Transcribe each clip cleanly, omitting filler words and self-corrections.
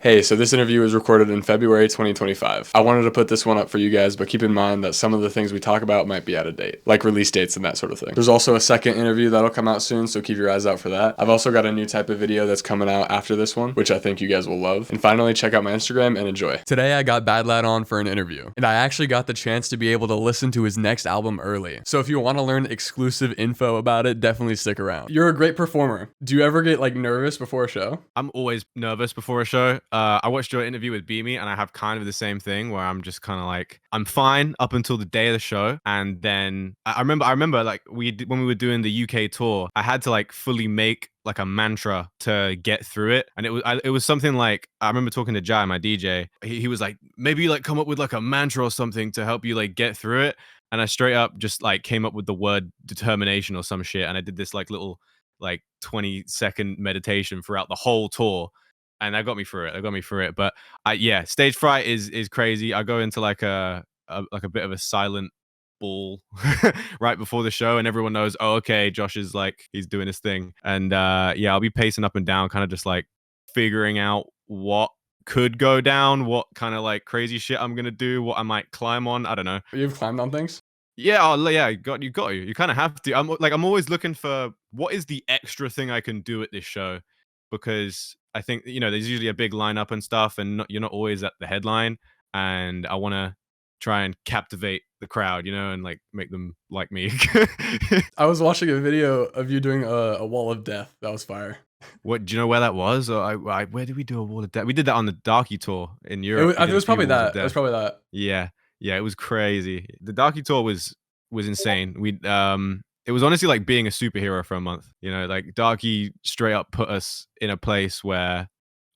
Hey, so this interview was recorded in February 2025. I wanted to put this one up for you guys, but keep in mind that some of the things we talk about might be out of date, like release dates and that sort of thing. There's also a second interview that'll come out soon, so keep your eyes out for that. I've also got a new type of video that's coming out after this one, which I think you guys will love. And finally, check out my Instagram and enjoy. Today I got Bvdlvd on for an interview, and I actually got the chance to be able to listen to his next album early. So if you want to learn exclusive info about it, definitely stick around. You're a great performer. Do you ever get like nervous before a show? I'm always nervous before a show. I watched your interview with Bvdlvd, and I have kind of the same thing where I'm just kind of like, I'm fine up until the day of the show, and then I remember like when we were doing the UK tour, I had to like fully make like a mantra to get through it, and it was something like, I remember talking to Jai, my DJ. He was like, maybe like come up with like a mantra or something to help you like get through it, and I straight up just like came up with the word determination or some shit, and I did this like little like 20-second meditation throughout the whole tour, and that got me through it. But yeah, stage fright is crazy. I go into like a bit of a silent ball right before the show, and everyone knows, oh, okay, Josh is like, he's doing his thing. And yeah, I'll be pacing up and down, kind of just like figuring out what could go down, what kind of like crazy shit I'm gonna do, what I might climb on. I don't know. You've climbed on things? Yeah, yeah, you got to. You kind of have to. I'm always looking for what is the extra thing I can do at this show, because I think, there's usually a big lineup and stuff, and you're not always at the headline, and I want to try and captivate the crowd, and like make them like me. I was watching a video of you doing a wall of death. That was fire. What, do you know where that was? Or where did we do a wall of death? We did that on the Darky tour in Europe. It was probably that. It was probably that. Yeah. Yeah, it was crazy. The Darky tour was insane. It was honestly like being a superhero for a month. Like Darky straight up put us in a place where,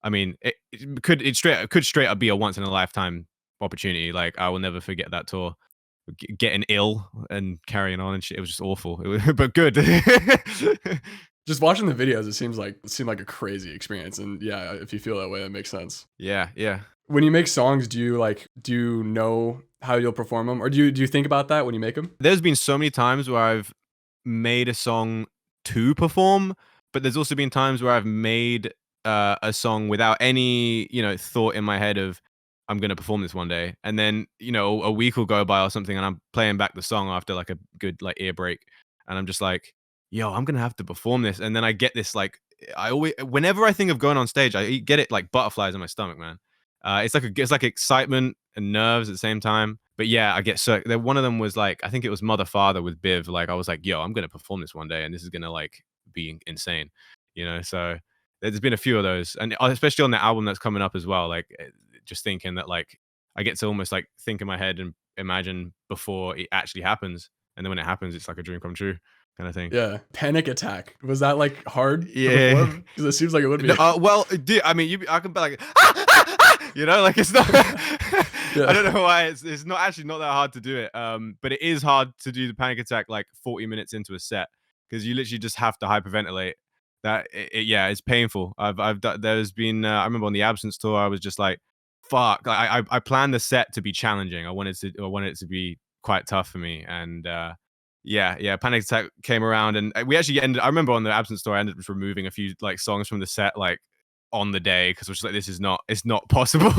I mean, it could straight up be a once in a lifetime opportunity. Like, I will never forget that tour. Getting ill and carrying on and shit. It was just awful. But good. Just watching the videos, it seemed like a crazy experience. And yeah, if you feel that way, that makes sense. Yeah, yeah. When you make songs, do you know how you'll perform them, or do you think about that when you make them? There's been so many times where I've made a song to perform, but there's also been times where I've made a song without any thought in my head of, I'm gonna perform this one day, and then a week will go by or something, and I'm playing back the song after like a good like ear break, and I'm just like, yo, I'm gonna have to perform this, and then I get this like, whenever I think of going on stage, I get it like butterflies in my stomach, man. It's like excitement and nerves at the same time. But yeah, I get so, one of them was like, I think it was Mother Father with Biv. Like, I was like, yo, I'm gonna perform this one day, and this is gonna like be insane, So there's been a few of those, and especially on the album that's coming up as well. Like, just thinking that like I get to almost like think in my head and imagine before it actually happens, and then when it happens, it's like a dream come true kind of thing. Yeah, Panic Attack, was that like hard? Yeah, because it seems like it would be. Well, dude, I mean, I can be like, like it's not. Yeah. I don't know why it's not actually not that hard to do it. But it is hard to do the Panic Attack like 40 minutes into a set, because you literally just have to hyperventilate. Yeah, it's painful. There's been I remember on the Absence tour, I was just like, fuck. Like, I planned the set to be challenging. I wanted it to be quite tough for me, and yeah, Panic Attack came around, and we actually ended. I remember on the Absence tour, I ended up removing a few like songs from the set, like on the day, because I was just like, it's not possible.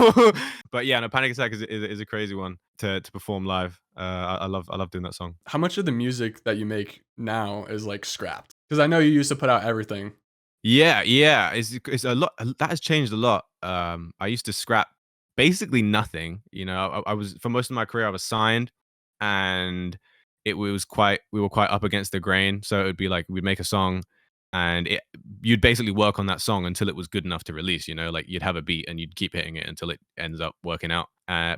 But yeah, no, Panic Attack is a crazy one to perform live. I love doing that song. How much of the music that you make now is like scrapped? Because I know you used to put out everything. Yeah, it's a lot. That has changed a lot. I used to scrap basically nothing. I was, for most of my career, I was signed, and we were quite up against the grain. So it would be like, we'd make a song, and you'd basically work on that song until it was good enough to release. Like, you'd have a beat and you'd keep hitting it until it ends up working out.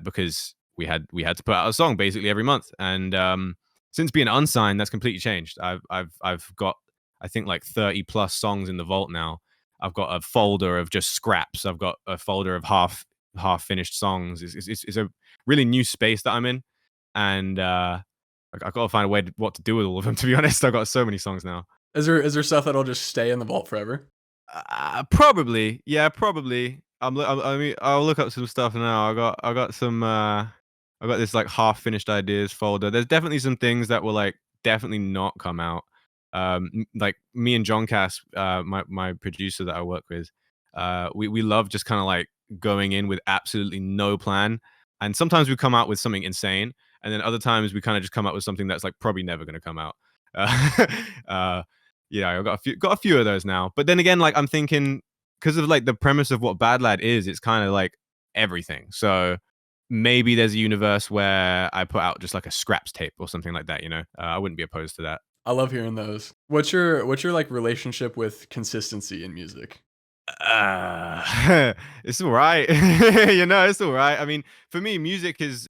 Because we had to put out a song basically every month. And since being unsigned, that's completely changed. I've got, I think, like 30 plus songs in the vault now. I've got a folder of just scraps. I've got a folder of half finished songs. It's a really new space that I'm in, and I got to find a way what to do with all of them. To be honest, I've got so many songs now. Is there stuff that'll just stay in the vault forever? Probably, yeah, probably. I mean, I'll look up some stuff now. I got some. I got this like half finished ideas folder. There's definitely some things that will like definitely not come out. Like me and John Cass, my producer that I work with, we love just kind of like going in with absolutely no plan. And sometimes we come out with something insane, and then other times we kind of just come out with something that's like probably never going to come out. Uh, uh, yeah, I've got a few of those now. But then again, like I'm thinking because of like the premise of what Bad Lad is, it's kind of like everything. So maybe there's a universe where I put out just like a scraps tape or something like that. I wouldn't be opposed to that. I love hearing those. What's your like relationship with consistency in music? It's all right. It's all right. I mean, for me, music is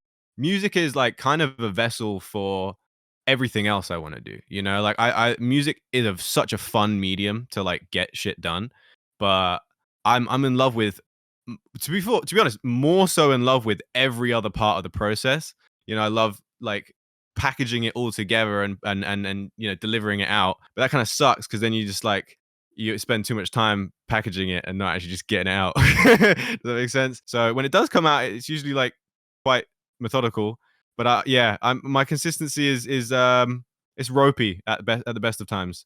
like kind of a vessel for everything else I want to do. Like I music is of such a fun medium to like get shit done, but I'm in love with to be honest, more so in love with every other part of the process. I love like packaging it all together and delivering it out. But that kind of sucks because then you just like you spend too much time packaging it and not actually just getting it out. Does that make sense? So when it does come out, it's usually like quite methodical. But yeah, my consistency is it's ropey at the best of times.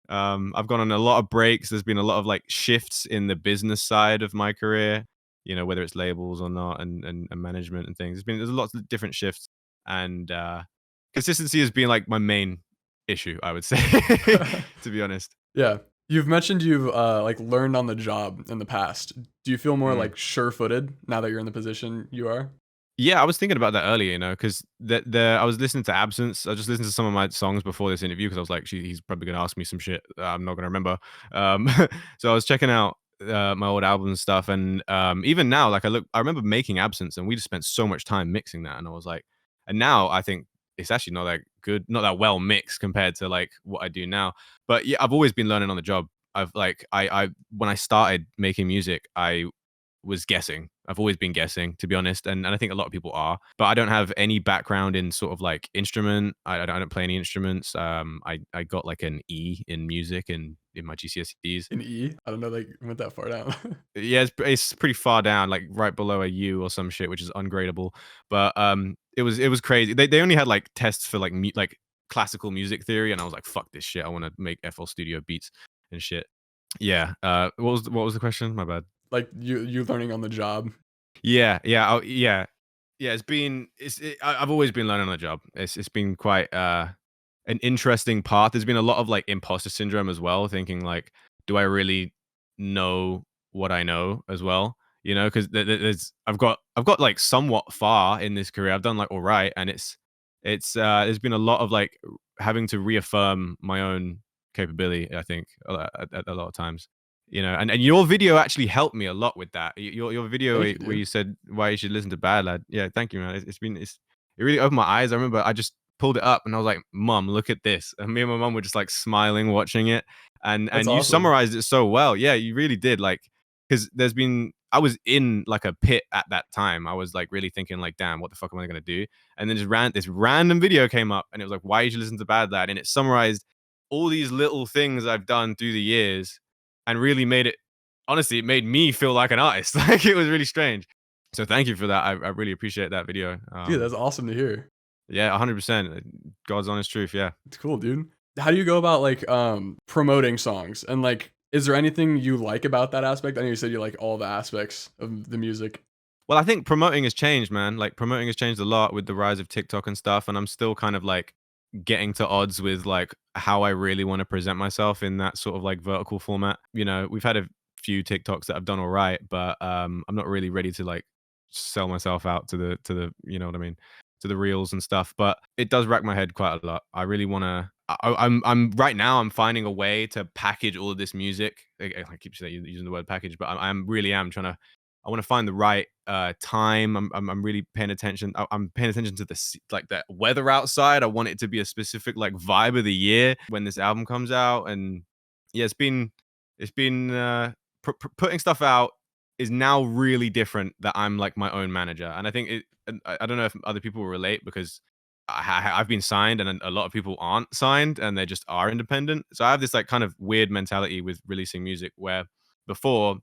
I've gone on a lot of breaks. There's been a lot of like shifts in the business side of my career. Whether it's labels or not, and management and things. There's lots of different shifts, and consistency has been like my main issue, I would say, to be honest. Yeah. You've mentioned you've like learned on the job in the past. Do you feel more Mm. like sure-footed now that you're in the position you are? Yeah, I was thinking about that earlier, because I was listening to Absence. I just listened to some of my songs before this interview because I was like, he's probably gonna ask me some shit that I'm not gonna remember. Um, so I was checking out my old albums and stuff, and even now, like I remember making Absence, and we just spent so much time mixing that, and I was like, and now I think it's actually not that good, not that well mixed compared to like what I do now. But yeah, I've always been learning on the job. I've like I when I started making music, I was guessing. I've always been guessing, to be honest, and I think a lot of people are. But I don't have any background in sort of like instrument. I don't play any instruments. I got like an E in music and in my GCSEs. In E? I don't know they went that far down. Yeah, it's pretty far down, like right below a U or some shit, which is ungradable. But it was crazy. They only had like tests for like classical music theory, and I was like, fuck this shit. I want to make FL Studio beats and shit. Yeah. What was the question? My bad. Like you learning on the job. Yeah, yeah, yeah, yeah. I've always been learning on the job. It's been quite an interesting path. There's been a lot of like imposter syndrome as well, thinking like, do I really know what I know as well? Because there's I've got like somewhat far in this career. I've done like all right, and it's there's been a lot of like having to reaffirm my own capability. I think at a lot of times. And your video actually helped me a lot with that. Your video Thank you, where dude. you said why you should listen to Bad Lad. Yeah, thank you, man. It really opened my eyes. I remember I just pulled it up and I was like, "Mom, look at this." And me and my mom were just like smiling watching it. And That's and you awesome. summarized it so well. Yeah, you really did. Like, because I was in like a pit at that time. I was like really thinking like, damn, what the fuck am I gonna do? And then this random video came up and it was like, why you should listen to Bad Lad? And it summarized all these little things I've done through the years and really made it honestly, it made me feel like an artist. Like it was really strange. So thank you for that. I really appreciate that video. Dude, that's awesome to hear. Yeah, 100%. God's honest truth. Yeah. It's cool, dude. How do you go about like promoting songs? And like is there anything you like about that aspect? I know you said you like all the aspects of the music. Well, I think promoting has changed, man. Like promoting has changed a lot with the rise of TikTok and stuff. And I'm still kind of like getting to odds with like how I really want to present myself in that sort of like vertical format. We've had a few TikToks that have done all right, but I'm not really ready to like sell myself out to the you know what I mean, to the reels and stuff. But it does rack my head quite a lot. I really want to. I'm right now. I'm finding a way to package all of this music. I keep saying using the word package, but I'm really am trying to. I want to find the right time. I'm really paying attention. I'm paying attention to like the weather outside. I want it to be a specific like vibe of the year when this album comes out. And yeah, it's been putting stuff out is now really different that I'm like my own manager. And I think and I don't know if other people will relate because I've been signed and a lot of people aren't signed and they just are independent. So I have this like kind of weird mentality with releasing music where before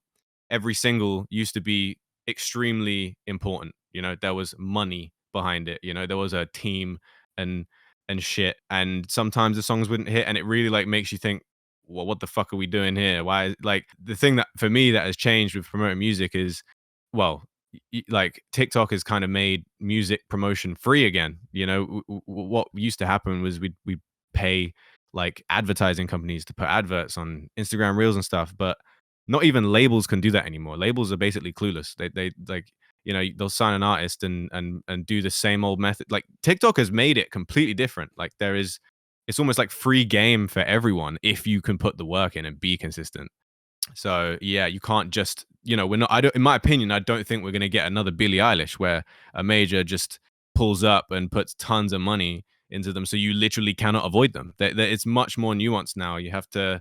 every single used to be extremely important. There was money behind it. There was a team and shit. And sometimes the songs wouldn't hit, and it really like makes you think, well, what the fuck are we doing here? Why? Like, the thing that for me that has changed with promoting music is, well, like TikTok has kind of made music promotion free again. You know, what used to happen was we pay like advertising companies to put adverts on Instagram Reels and stuff, but not even labels can do that anymore. Labels are basically clueless. They like, you know, they'll sign an artist and do the same old method. Like, TikTok has made it completely different. Like, it's almost like free game for everyone if you can put the work in and be consistent. So yeah, you can't just, you know, we're not. I don't. In my opinion, I don't think we're going to get another Billie Eilish where a major just pulls up and puts tons of money into them, so you literally cannot avoid them. It's much more nuanced now. You have to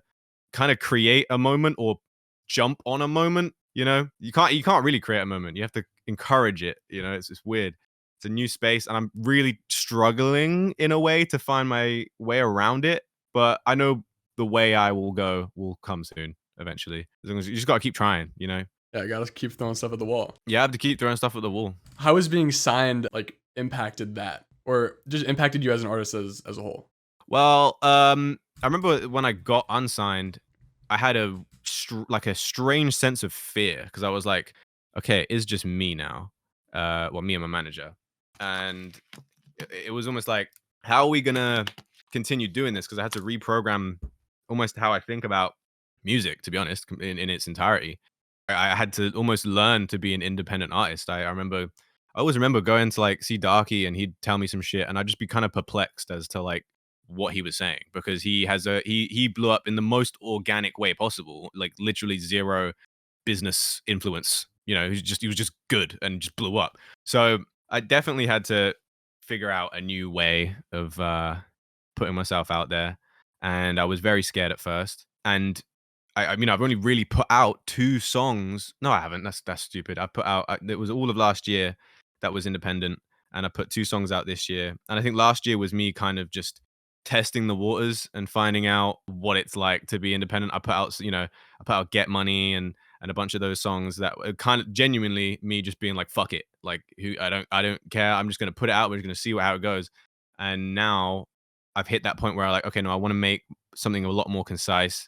kind of create a moment or jump on a moment. You know, you can't really create a moment. You have to encourage it. You know, it's weird. It's a new space, and I'm really struggling in a way to find my way around it. But I know the way I will go will come soon eventually. As long as you just gotta keep trying, you know? Yeah, I gotta keep throwing stuff at the wall. You have to keep throwing stuff at the wall. How has being signed like impacted that, or just impacted you as an artist as a whole? Well, I remember when I got unsigned, I had like a strange sense of fear because I was like, okay, it's just me now. Well, me and my manager, and it was almost like, how are we gonna continue doing this? Because I had to reprogram almost how I think about music, to be honest, in its entirety. I had to almost learn to be an independent artist. I always remember going to like see Darky and he'd tell me some shit and I'd just be kind of perplexed as to like what he was saying because he blew up in the most organic way possible, like literally zero business influence. You know, he was just good and just blew up. So I definitely had to figure out a new way of putting myself out there, and I was very scared at first. And I mean, I've only really put out 2 songs. No, I haven't. That's stupid. I put out it was all of last year that was independent, and I put 2 songs out this year. And I think last year was me kind of just testing the waters and finding out what it's like to be independent. I put out, you know, I put out Get Money and a bunch of those songs that were kind of genuinely me just being like, fuck it. Like, who I don't care. I'm just gonna put it out. We're just gonna see how it goes. And now I've hit that point where I like, okay, no, I want to make something a lot more concise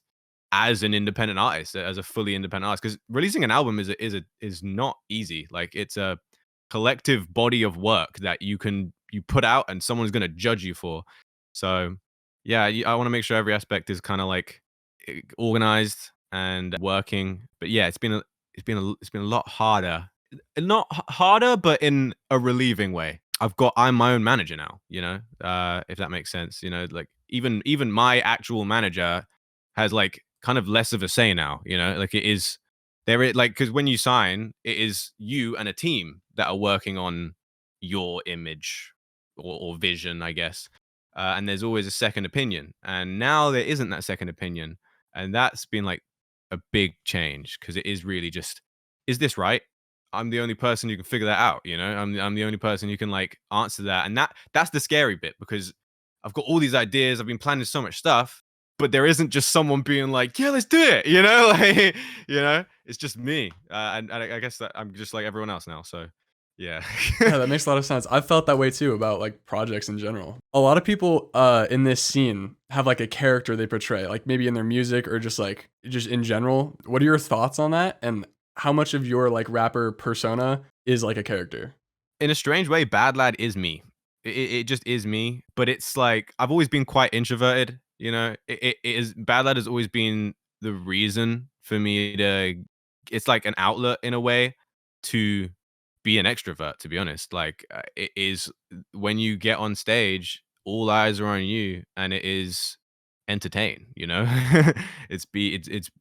as an independent artist, as a fully independent artist, because releasing an album is not easy. Like, it's a collective body of work that you put out and someone's gonna judge you for. So yeah, I want to make sure every aspect is kind of like organized and working. But yeah, it's been a lot harder. Not harder, but in a relieving way. I'm my own manager now, you know, if that makes sense. You know, like even my actual manager has like kind of less of a say now, you know, like there is like, because when you sign, it is you and a team that are working on your image or vision, I guess. And there's always a second opinion. And now there isn't that second opinion. And that's been like a big change because it is really just, is this right? I'm the only person who can figure that out, you know? I'm the only person who can like answer that. And that's the scary bit because I've got all these ideas, I've been planning so much stuff, but there isn't just someone being like, yeah, let's do it, you know? Like, you know, it's just me. And I guess that I'm just like everyone else now. So yeah. Yeah, that makes a lot of sense. I've felt that way too about like projects in general. A lot of people in this scene have like a character they portray, like maybe in their music or just in general. What are your thoughts on that? And how much of your like rapper persona is like a character? In a strange way, Bad Lad is me. It just is me. But it's like I've always been quite introverted. You know, it is Bad Lad has always been the reason for me to. It's like an outlet in a way to be an extrovert. To be honest, like it is when you get on stage, all eyes are on you, and it is entertain. You know, it's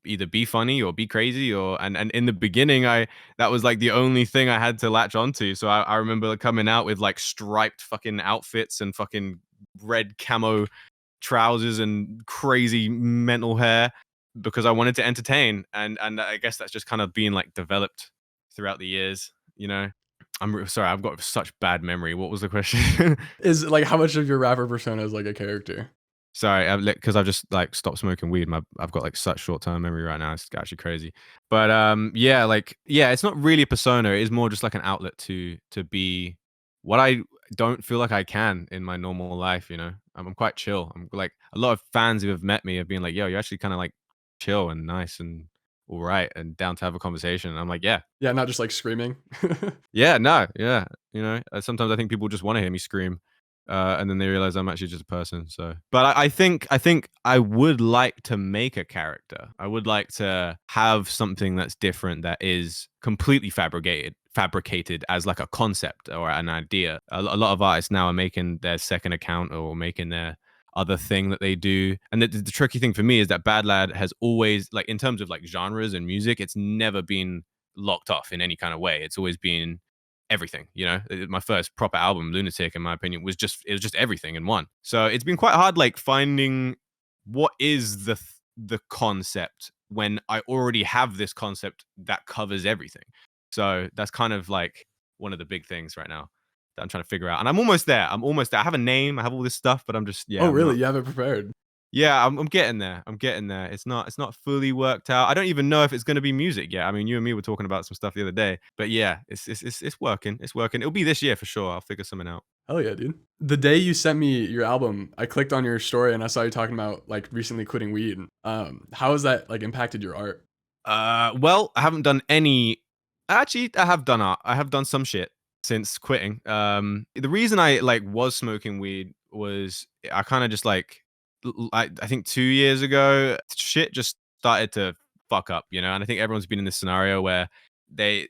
either be funny or be crazy or and in the beginning that was like the only thing I had to latch onto. So I remember coming out with like striped fucking outfits and fucking red camo trousers and crazy mental hair because I wanted to entertain. And I guess that's just kind of being like developed throughout the years, you know. Sorry, I've got such bad memory. What was the question? Is like how much of your rapper persona is like a character? Sorry, because I've just like stopped smoking weed. I've got like such short term memory right now. It's actually crazy. But yeah, like yeah, it's not really a persona. It is more just like an outlet to be what I don't feel like I can in my normal life, you know? I'm quite chill. I'm like a lot of fans who have met me have been like, "Yo, you're actually kind of like chill and nice and all right and down to have a conversation." And I'm like, "Yeah. Yeah, not just like screaming. Yeah, no, yeah." You know, sometimes I think people just want to hear me scream, and then they realize I'm actually just a person. So, but I think I would like to make a character. I would like to have something that's different that is completely fabricated as like a concept or an idea. A lot of artists now are making their second account or making their other thing that they do. And the tricky thing for me is that Bad Lad has always, like, in terms of like genres and music, it's never been locked off in any kind of way. It's always been everything, you know. My first proper album, Lunatic, in my opinion, was just everything in one. So it's been quite hard, like finding what is the concept when I already have this concept that covers everything. So that's kind of like one of the big things right now that I'm trying to figure out. And I'm almost there. I'm almost there. I have a name. I have all this stuff, but I'm just, yeah, Oh, I'm really? not. You have it prepared? Yeah, I'm getting there. I'm getting there. It's not fully worked out. I don't even know if it's gonna be music yet. I mean, you and me were talking about some stuff the other day, but yeah, it's working. It's working. It'll be this year for sure. I'll figure something out. Hell yeah, dude. The day you sent me your album, I clicked on your story and I saw you talking about like recently quitting weed. How has that like impacted your art? Well, I haven't done any. Actually, I have done art. I have done some shit since quitting. The reason I like was smoking weed was I kind of just like I think 2 years ago, shit just started to fuck up, you know. And I think everyone's been in this scenario where their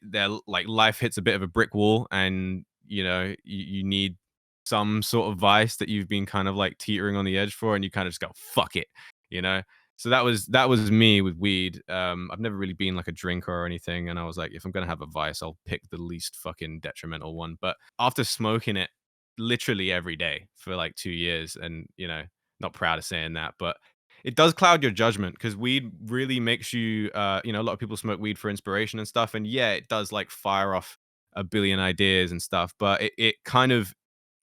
like life hits a bit of a brick wall, and you know you need some sort of vice that you've been kind of like teetering on the edge for, and you kind of just go fuck it, you know. So that was me with weed. I've never really been like a drinker or anything, and I was like, if I'm gonna have a vice, I'll pick the least fucking detrimental one. But after smoking it literally every day for like 2 years, and you know, not proud of saying that, but it does cloud your judgment because weed really makes you. You know, a lot of people smoke weed for inspiration and stuff, and yeah, it does like fire off a billion ideas and stuff, but it kind of,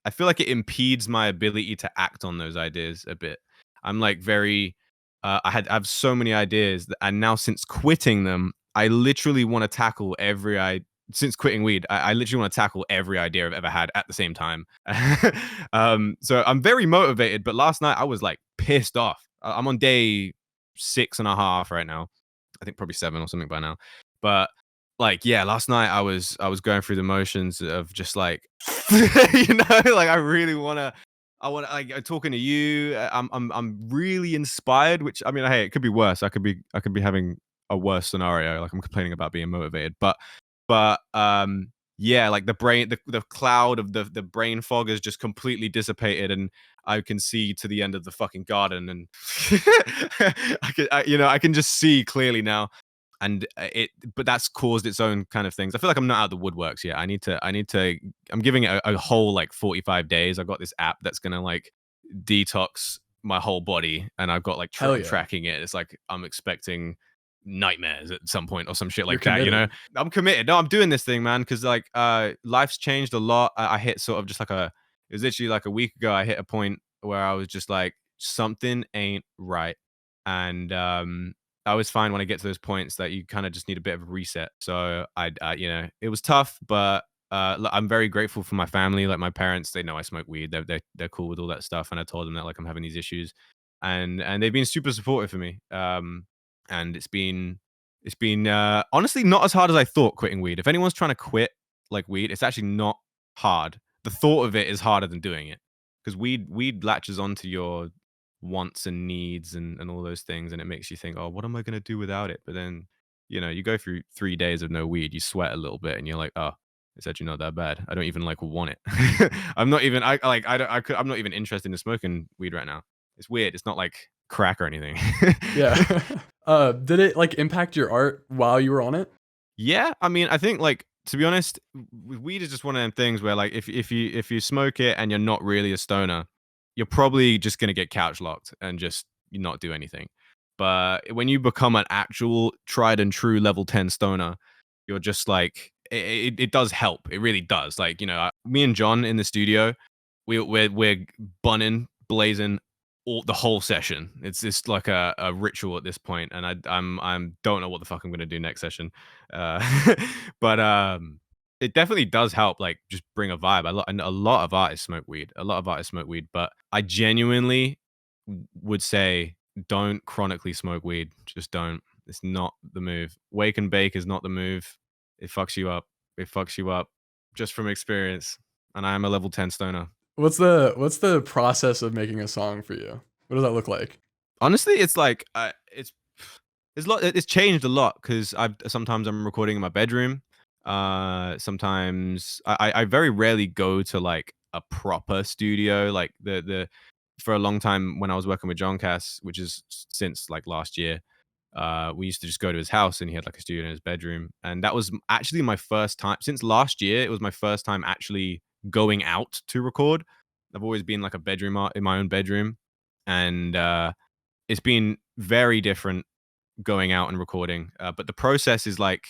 I feel like it impedes my ability to act on those ideas a bit. I'm like very I have so many ideas and now since quitting them, I literally want to tackle every I since quitting weed, I literally want to tackle every idea I've ever had at the same time. So I'm very motivated, but last night I was like pissed off. I'm on day 6.5 right now. I think probably 7 or something by now. But like, yeah, last night I was going through the motions of just like, you know, like I want to like talking to you. I'm really inspired. Which I mean, hey, it could be worse. I could be having a worse scenario. Like I'm complaining about being motivated, but yeah, like the brain, the cloud of the brain fog is just completely dissipated, and I can see to the end of the fucking garden, and I can just see clearly now, and but that's caused its own kind of things. I feel like I'm not out of the woodworks yet. I need to I'm giving it a whole like 45 days. I've got this app that's gonna like detox my whole body, and I've got like Hell yeah. tracking it. It's like I'm expecting nightmares at some point or some shit You're like that, you know. committed. I'm committed. No, I'm doing this thing, man, because like life's changed a lot. I hit sort of just like a it was literally like a week ago I hit a point where I was just like something ain't right. And I always find when I get to those points that you kind of just need a bit of a reset. So you know, it was tough, but I'm very grateful for my family. Like my parents, they know I smoke weed. They're cool with all that stuff, and I told them that like I'm having these issues, and they've been super supportive for me. And it's been honestly not as hard as I thought quitting weed. If anyone's trying to quit like weed, it's actually not hard. The thought of it is harder than doing it because weed latches onto your wants and needs and all those things, and it makes you think, oh, what am I gonna do without it? But then you know you go through 3 days of no weed, you sweat a little bit, and you're like, oh, it's actually not that bad. I don't even like want it. I'm not even I like I don't I could I'm not even interested in smoking weed right now. It's weird. It's not like crack or anything. Yeah. Did it like impact your art while you were on it? Yeah, I mean, I think like to be honest, weed is just one of them things where like if you smoke it and you're not really a stoner, you're probably just gonna get couch locked and just not do anything. But when you become an actual tried and true level 10 stoner, you're just like it does help. It really does. Like, you know, me and John in the studio, we're bunning, blazing the whole session. It's just like a ritual at this point, and I'm don't know what the fuck I'm gonna do next session. Uh, but it definitely does help, like, just bring a vibe. A lot of artists smoke weed. A lot of artists smoke weed, but I genuinely would say don't chronically smoke weed. Just don't. It's not the move. Wake and bake is not the move. It fucks you up. It fucks you up just from experience. And I am a level 10 stoner. What's the process of making a song for you? What does that look like? Honestly, it's like it's changed a lot because I've sometimes I'm recording in my bedroom. Sometimes I very rarely go to like a proper studio. Like the for a long time when I was working with John Cass, which is since like last year, we used to just go to his house and he had like a studio in his bedroom, and that was actually my first time since last year. It was my first time actually going out to record. I've always been like a bedroom art in my own bedroom, and it's been very different going out and recording. But the process is like,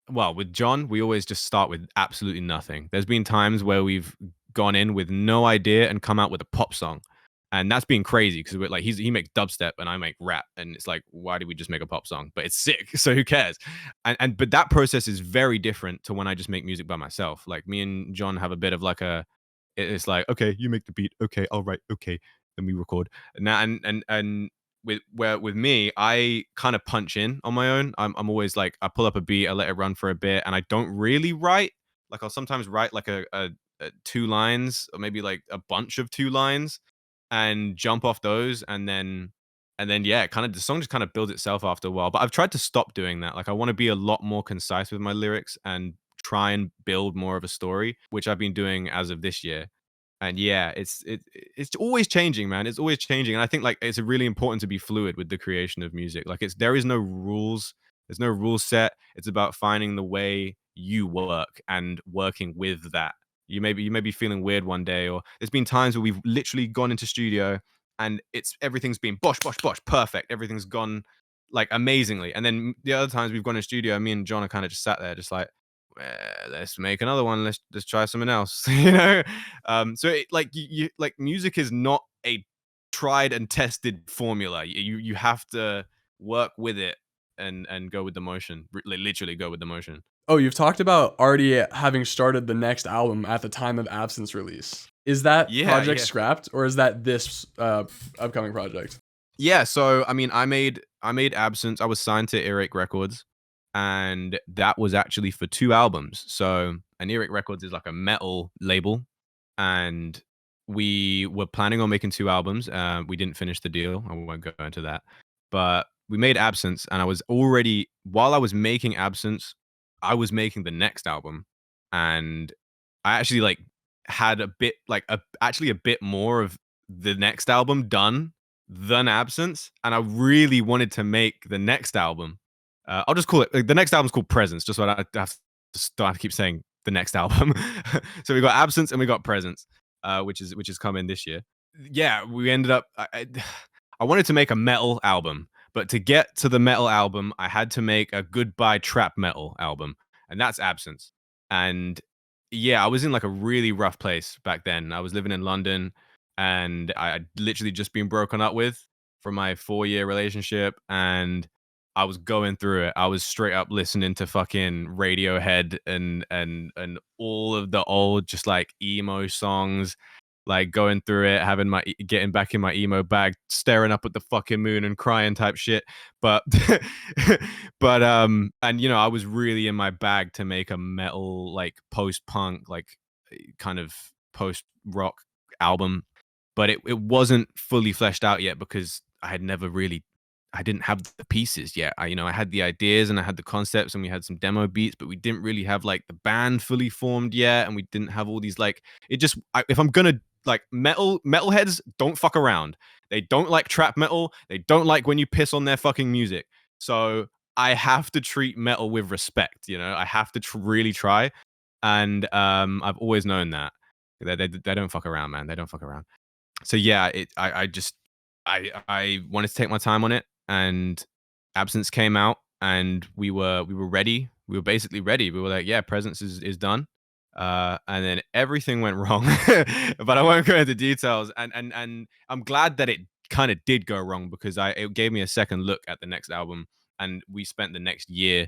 well, with John, we always just start with absolutely nothing. There's been times where we've gone in with no idea and come out with a pop song. And that's been crazy because we're like he makes dubstep and I make rap, and it's like, why did we just make a pop song? But it's sick, so who cares? And but that process is very different to when I just make music by myself. Like me and John have a bit of like it's like, okay, you make the beat, okay, all right, okay, then we record. Now and with me, I kind of punch in on my own. I'm always like, I pull up a beat, I let it run for a bit, and I don't really write. Like I'll sometimes write like a 2 lines or maybe like a bunch of 2 lines and jump off those, and then yeah, kind of the song just kind of builds itself after a while. But I've tried to stop doing that. Like I want to be a lot more concise with my lyrics and try and build more of a story, which I've been doing as of this year. And yeah, it's always changing, man. It's always changing, and I think like it's really important to be fluid with the creation of music. Like there is no rules. There's no rule set. It's about finding the way you work and working with that. You may be feeling weird one day, or there's been times where we've literally gone into studio and everything's been bosh bosh bosh perfect. Everything's gone like amazingly, and then the other times we've gone in studio, me and John are kind of just sat there, just like, let's make another one. Let's try something else. So like like music is not a tried and tested formula. You have to work with it and go with the motion. Literally go with the motion. Oh, you've talked about already having started the next album at the time of Absence release. Is that Yeah, project yeah. scrapped, or is that this upcoming project? Yeah, so I mean, I made Absence. I was signed to Earache Records, and that was actually for 2 albums. So, and Earache Records is like a metal label, and we were planning on making 2 albums. We didn't finish the deal. I won't go into that, but we made Absence, and I was already while I was making Absence, I was making the next album, and I actually like had a bit like actually a bit more of the next album done than Absence, and I really wanted to make the next album. I'll just call it like, the next album's called Presence, just so I don't have to keep saying the next album. So we got Absence and we got Presence, which is coming this year. Yeah, we ended up. I wanted to make a metal album, but to get to the metal album, I had to make a goodbye trap metal album, and that's Absence. And yeah, I was in like a really rough place back then. I was living in London, and I had literally just been broken up with from my 4-year relationship, and I was going through it. I was straight up listening to fucking Radiohead and all of the old just like emo songs, like going through it, having my getting back in my emo bag, staring up at the fucking moon and crying type shit. But but and I was really in my bag to make a metal like post punk like kind of post rock album, but it wasn't fully fleshed out yet because I didn't have the pieces yet. I had the ideas and I had the concepts and we had some demo beats, but we didn't really have like the band fully formed yet, and we didn't have all these like if I'm gonna like metalheads don't fuck around. They don't like trap metal. They don't like when you piss on their fucking music. So I have to treat metal with respect. I have to really try, and I've always known that they don't fuck around, man. They don't fuck around. So yeah, I just I wanted to take my time on it, and Absence came out, and we were ready. We were basically ready. We were like, yeah, Presence is done. And then everything went wrong, but I won't go into details. And I'm glad that it kind of did go wrong because it gave me a second look at the next album, and we spent the next year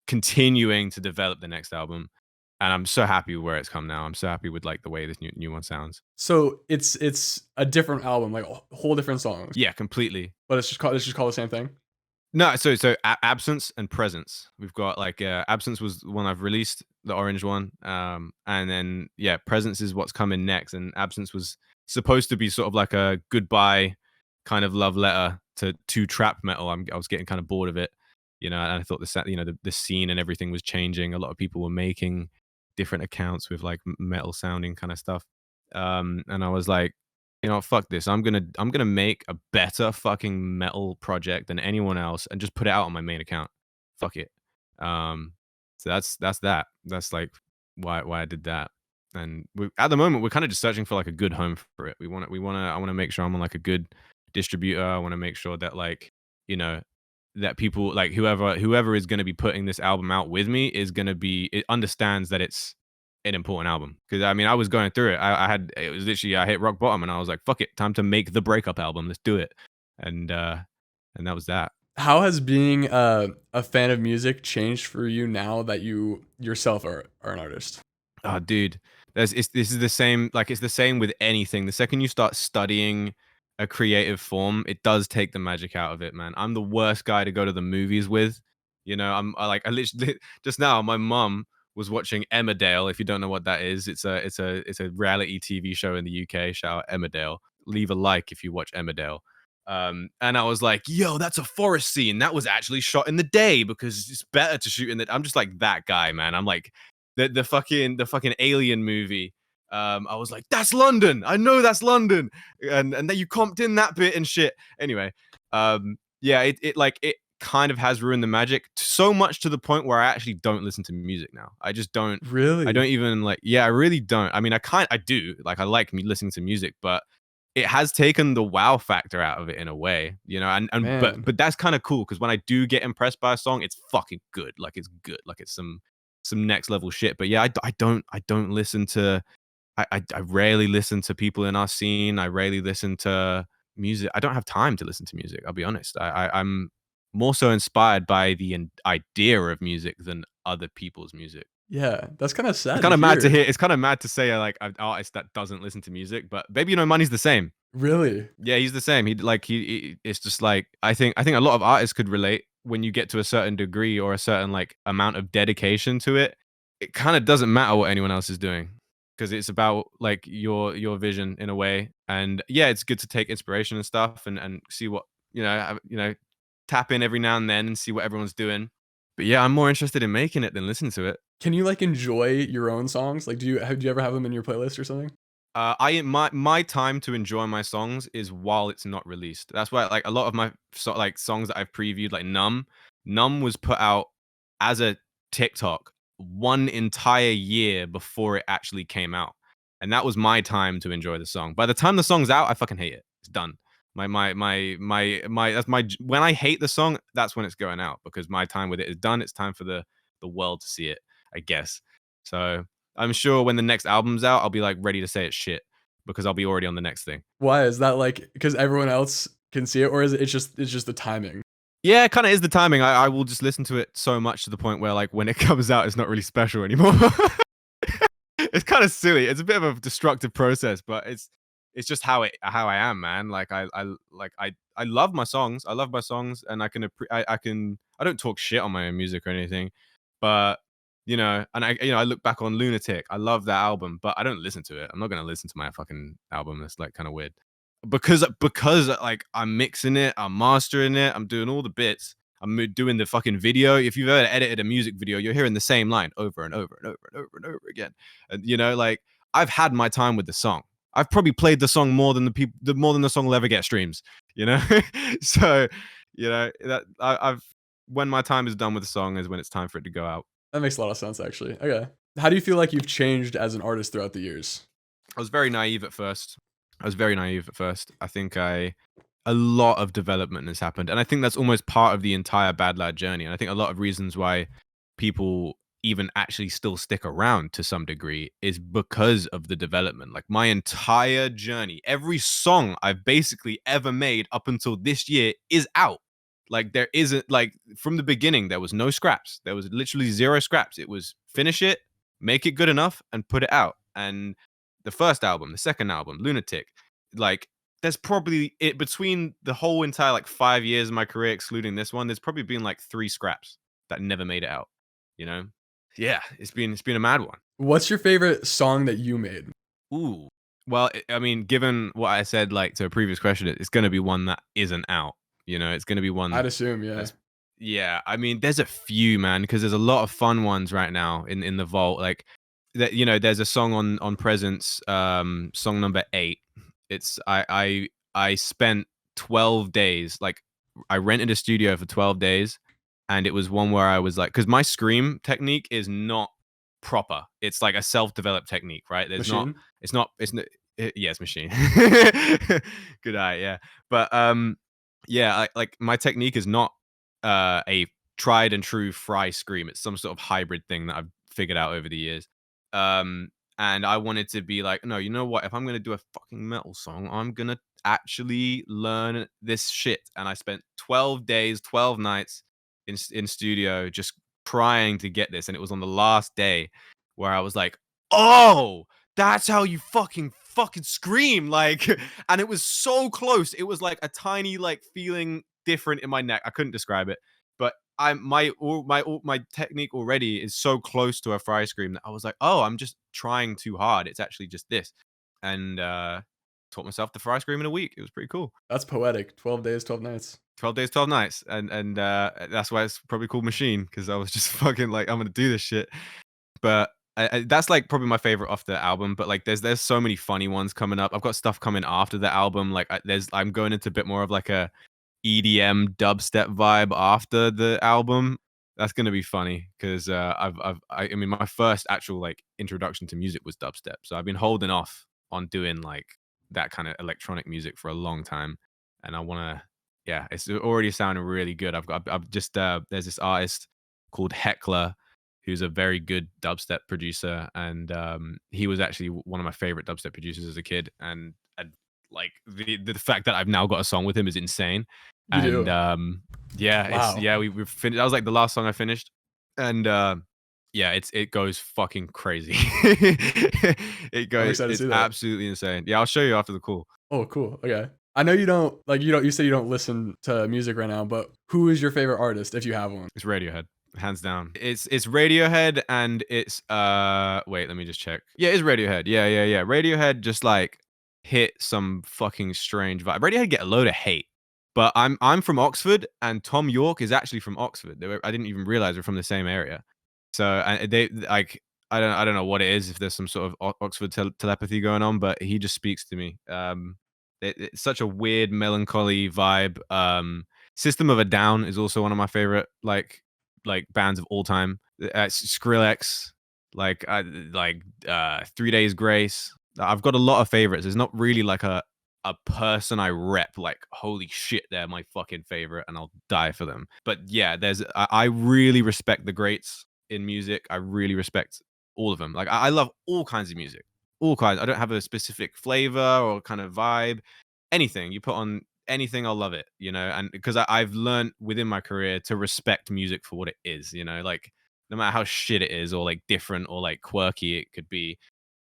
continuing to develop the next album. and I'm so happy with where it's come now. I'm so happy with like the way this new one sounds. So it's a different album, like whole different songs, Yeah, completely. but it's just called the same thing. No, so absence and presence. We've got like absence was the one I've released, the orange one, and then yeah, presence is what's coming next. And absence was supposed to be sort of like a goodbye kind of love letter to trap metal. I was getting kind of bored of it, and I thought the scene and everything was changing. A lot of people were making different accounts with like metal sounding kind of stuff, and I was like, fuck this. I'm gonna make a better fucking metal project than anyone else and just put it out on my main account. Fuck it. Um, so that's that. That's like why I did that. And at the moment we're kind of just searching for like a good home for it. I want to make sure I'm on like a good distributor. I want to make sure that like, you know, that people like whoever is going to be putting this album out with me is going to be it understands that it's an important album. Because I mean, I was going through it. It was literally I hit rock bottom and I was like, fuck it, time to make the breakup album. Let's do it. And that was that. How has being a fan of music changed for you now that you yourself are an artist? Oh, dude, this is the same. Like it's the same with anything. The second you start studying a creative form, it does take the magic out of it, man. I'm the worst guy to go to the movies with. I literally just now my mum was watching Emmerdale. If you don't know what that is, it's a reality TV show in the UK. Shout out Emmerdale. Leave a like if you watch Emmerdale. And I was like, yo, that's a forest scene. That was actually shot in the day because it's better to shoot in the. I'm just like that guy, man. I'm like the fucking Alien movie. I was like, that's London. I know that's London, and then you comped in that bit and shit. Anyway, yeah, it kind of has ruined the magic so much to the point where I actually don't listen to music now. I just don't. I Really? don't even like. Yeah, I really don't. I mean, I do. Like, I like me listening to music, but it has taken the wow factor out of it in a way, and but Man. but that's kind of cool because when I do get impressed by a song, it's fucking good. Like it's good. Like it's some next level shit. But yeah, I don't listen to I rarely listen to people in our scene. I rarely listen to music. I don't have time to listen to music. I'll be honest. I'm more so inspired by the idea of music than other people's music. Yeah, that's kind of It's sad to kind of mad to hear. hear. It's kind of mad to say like an artist that doesn't listen to music, but Baby You Know Money's the same. Really? Yeah, he's the same. It's just like I think a lot of artists could relate when you get to a certain degree or a certain like amount of dedication to it. It kind of doesn't matter what anyone else is doing because it's about like your vision in a way. And yeah, it's good to take inspiration and stuff and see what tap in every now and then and see what everyone's doing. But yeah, I'm more interested in making it than listening to it. Can you like enjoy your own songs? Like, do you ever have them in your playlist or something? My time to enjoy my songs is while it's not released. That's why like a lot of my like songs that I've previewed, like Numb was put out as a TikTok one entire year before it actually came out, and that was my time to enjoy the song. By the time the song's out, I fucking hate it. It's done. My that's my when I hate the song, that's when it's going out because my time with it is done. It's time for the world to see it, I guess. So I'm sure when the next album's out, I'll be like ready to say it's shit because I'll be already on the next thing. Why is that like because everyone else can see it, or is it's just the timing? Yeah, it kind of is the timing. I will just listen to it so much to the point where like when it comes out, it's not really special anymore. It's kind of silly. It's a bit of a destructive process, but it's just how I am, man. Like I love my songs. I love my songs, and I don't talk shit on my own music or anything, but and I look back on Lunatic. I love that album, but I don't listen to it. I'm not gonna listen to my fucking album. That's like kind of weird because like I'm mixing it, I'm mastering it, I'm doing all the bits. I'm doing the fucking video. If you've ever edited a music video, you're hearing the same line over and over and over and over and over again. And like I've had my time with the song. I've probably played the song more than more than the song will ever get streams. So that I've when my time is done with the song is when it's time for it to go out. That makes a lot of sense, actually. Okay. How do you feel like you've changed as an artist throughout the years? I was very naive at first. I think a lot of development has happened, and I think that's almost part of the entire Bad Lad journey. And I think a lot of reasons why people even actually still stick around to some degree is because of the development. Like my entire journey, every song I've basically ever made up until this year is out. Like there isn't like from the beginning there was no scraps. There was literally zero scraps. It was finish it, make it good enough and put it out. And the first album, the second album, Lunatic, like there's probably it between the whole entire like 5 years of my career, excluding this one, there's probably been like 3 scraps that never made it out. You know? Yeah, it's been a mad one. What's your favorite song that you made? Ooh. Well, I mean, given what I said, like to a previous question, it's going to be one that isn't out. You know, it's going to be one I'd assume, yeah. that's, yeah. I mean, there's a few, man, because there's a lot of fun ones right now in the vault. Like that, you know, there's a song on Presence, song number 8. It's I spent 12 days. Like I rented a studio for 12 days, and it was one where I was like, because my scream technique is not proper. It's like a self-developed technique, right? Machine? Yeah, it's machine. Good eye, yeah. But yeah, like my technique is not a tried and true fry scream. It's some sort of hybrid thing that I've figured out over the years. Um and I wanted to be like, no, you know what? If I'm gonna do a fucking metal song, I'm gonna actually learn this shit. And I spent 12 days, 12 nights in studio just trying to get this. And it was on the last day where I was like, oh, that's how you fucking scream. Like, and it was so close. It was like a tiny like feeling different in my neck. I couldn't describe it, but my technique already is so close to a fry scream that I was like, oh, I'm just trying too hard. It's actually just this. And taught myself the fry scream in a week. It was pretty cool. That's poetic. 12 days, 12 nights. 12 days, 12 nights. And that's why it's probably called Machine, because I was just fucking like, I'm gonna do this shit. But that's like probably my favorite off the album. But like, there's so many funny ones coming up. I've got stuff coming after the album. Like, I'm going into a bit more of like a EDM dubstep vibe after the album. That's gonna be funny because I mean, my first actual like introduction to music was dubstep, so I've been holding off on doing like that kind of electronic music for a long time, and I want to. Yeah, it's already sounding really good. I've just there's this artist called Heckler, who's a very good dubstep producer, and he was actually one of my favorite dubstep producers as a kid, and like the fact that I've now got a song with him is insane. You And do. yeah, it's Wow. yeah, we've finished. That was like the last song I finished, and yeah, it goes fucking crazy. I'm excited to It's see that. absolutely insane. Yeah, I'll show you after the call. Oh, cool. Okay. I know you say you don't listen to music right now, but who is your favorite artist if you have one? It's Radiohead, hands down. It's Radiohead, and it's wait, let me just check. Yeah, it's Radiohead. Yeah. Radiohead just like hit some fucking strange vibe. Radiohead get a load of hate. But I'm from Oxford, and Tom York is actually from Oxford. I didn't even realize we're from the same area. So and they like I don't know what it is, if there's some sort of Oxford telepathy going on, but he just speaks to me. It's such a weird melancholy vibe. System of a Down is also one of my favorite like bands of all time. Skrillex, like 3 Days Grace. I've got a lot of favorites. There's not really like a person I rep, like holy shit, they're my fucking favorite, and I'll die for them. But yeah, I really respect the greats in music. I really respect all of them. Like I love all kinds of music, all kinds. I don't have a specific flavor or kind of vibe. Anything you put on anything, I'll love it. You know, and because I've learned within my career to respect music for what it is. You know, like no matter how shit it is, or like different, or like quirky it could be,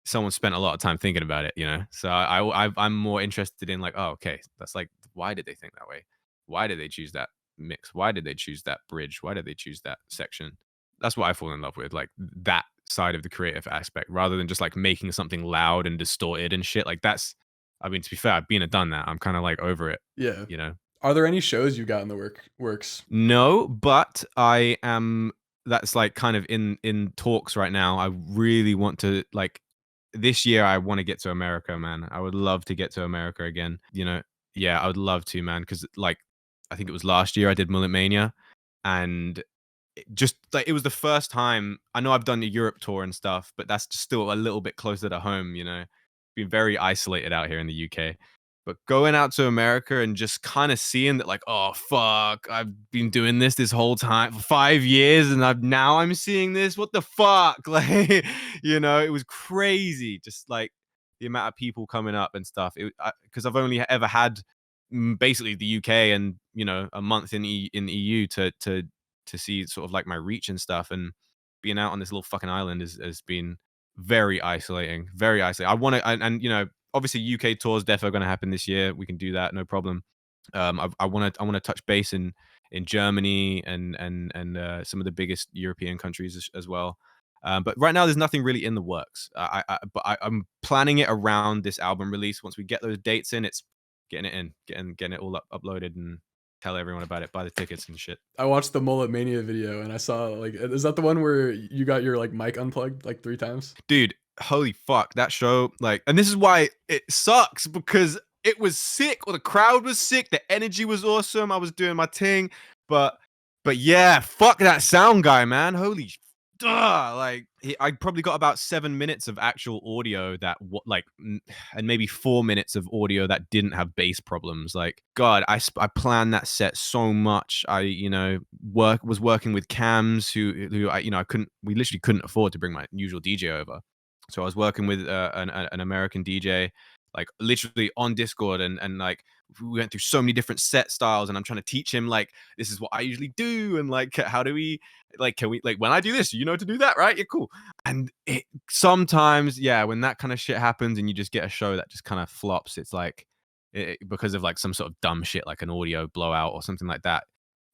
someone spent a lot of time thinking about it, you know? So I'm more interested in like, oh, okay, that's like, why did they think that way? Why did they choose that mix? Why did they choose that bridge? Why did they choose that section? That's what I fall in love with, like that side of the creative aspect, rather than just like making something loud and distorted and shit. Like that's, I mean, to be fair, I've been and done that. I'm kind of like over it, Yeah. you know? Are there any shows you got in the works? No, but I am, that's like kind of in talks right now. I really want to like this year I want to get to America, man. I would love to get to America again. You know, yeah, I would love to, man, cuz like I think it was last year I did Mullet Mania, and just like it was the first time. I know I've done the Europe tour and stuff, but that's just still a little bit closer to home, you know. Been very isolated out here in the UK. But going out to America and just kind of seeing that, like, oh fuck, I've been doing this whole time for 5 years, and I'm seeing this. What the fuck, like, you know, it was crazy. Just like the amount of people coming up and stuff. Because I've only ever had basically the UK and a month in the EU to see sort of like my reach and stuff. And being out on this little fucking island has been very isolating, very isolating. I want to, and you know, obviously UK tours definitely going to happen this year. We can do that, no problem. I want to touch base in Germany and some of the biggest European countries as well. But right now, there's nothing really in the works. I'm planning it around this album release. Once we get those dates in, it's getting it in, getting it all uploaded and tell everyone about it, buy the tickets and shit. I watched the Mullet Mania video and I saw like, is that the one where you got your like mic unplugged like 3 times? Dude, holy fuck, that show, like, and this is why it sucks, because it was sick, or the crowd was sick, the energy was awesome, I was doing my thing, but yeah, fuck that sound guy, man. Holy like I probably got about 7 minutes of actual audio that and maybe 4 minutes of audio that didn't have bass problems. Like, God, I planned that set so much. I, you know, was working with cams who I, you know, we literally couldn't afford to bring my usual DJ over. So I was working with an American DJ, like literally on Discord, and like we went through so many different set styles, and I'm trying to teach him like, this is what I usually do, and like, how do we, like, can we, like, when I do this, you know, to do that, right? Yeah, cool. And it sometimes, yeah, when that kind of shit happens and you just get a show that just kind of flops, it's like because of like some sort of dumb shit like an audio blowout or something like that.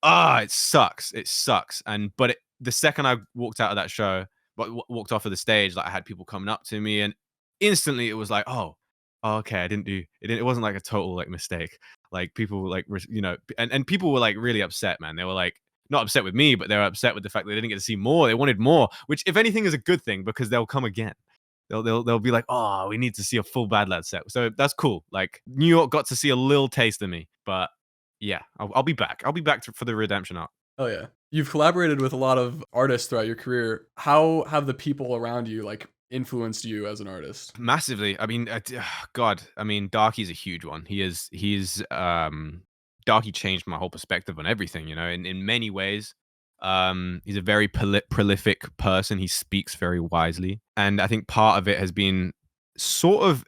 It sucks. It sucks. And but the second I walked out of that show, walked off of the stage, like I had people coming up to me, and instantly it was like, oh, okay, I didn't do it. It wasn't like a total like mistake. Like people like, you know, and people were like really upset, man. They were like not upset with me, but they were upset with the fact that they didn't get to see more. They wanted more, which if anything is a good thing, because they'll come again. They'll be like, oh, we need to see a full Bad Lad set. So that's cool. Like New York got to see a little taste of me, but yeah, I'll be back. I'll be back for the redemption arc. Oh yeah. You've collaborated with a lot of artists throughout your career. How have the people around you like influenced you as an artist? Massively. I mean, God, I mean, Darky's a huge one. Darky changed my whole perspective on everything, you know, in many ways. He's a very prolific person. He speaks very wisely. And I think part of it has been sort of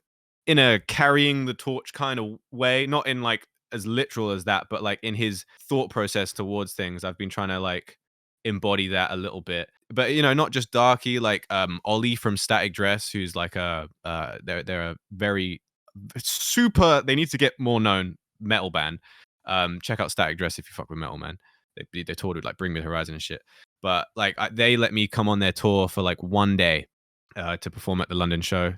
in a carrying the torch kind of way, not in like as literal as that, but like in his thought process towards things. I've been trying to like embody that a little bit. But you know, not just Darky, like Ollie from Static Dress, who's like they're a very super, they need to get more known metal band. Check out Static Dress if you fuck with metal, man. They toured with like Bring Me the Horizon and shit. But like they let me come on their tour for like one day to perform at the London show.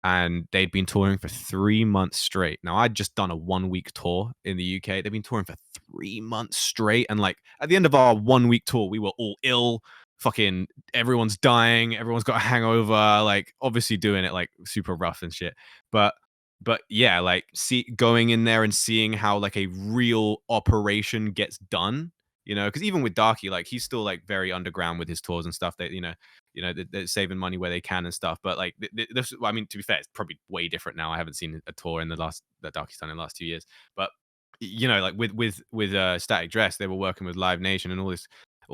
And they'd been touring for 3 months straight. Now, I'd just done a 1-week tour in the UK. They've been touring for 3 months straight. And like at the end of our 1-week tour, we were all ill. Fucking everyone's dying. Everyone's got a hangover. Like obviously doing it like super rough and shit. But yeah, like going in there and seeing how like a real operation gets done. You know, because even with Darky, like he's still like very underground with his tours and stuff. That they're saving money where they can and stuff. But like this, I mean, to be fair, it's probably way different now. I haven't seen a tour in that Darky's done in the last 2 years. But you know, like with Static Dress, they were working with Live Nation and all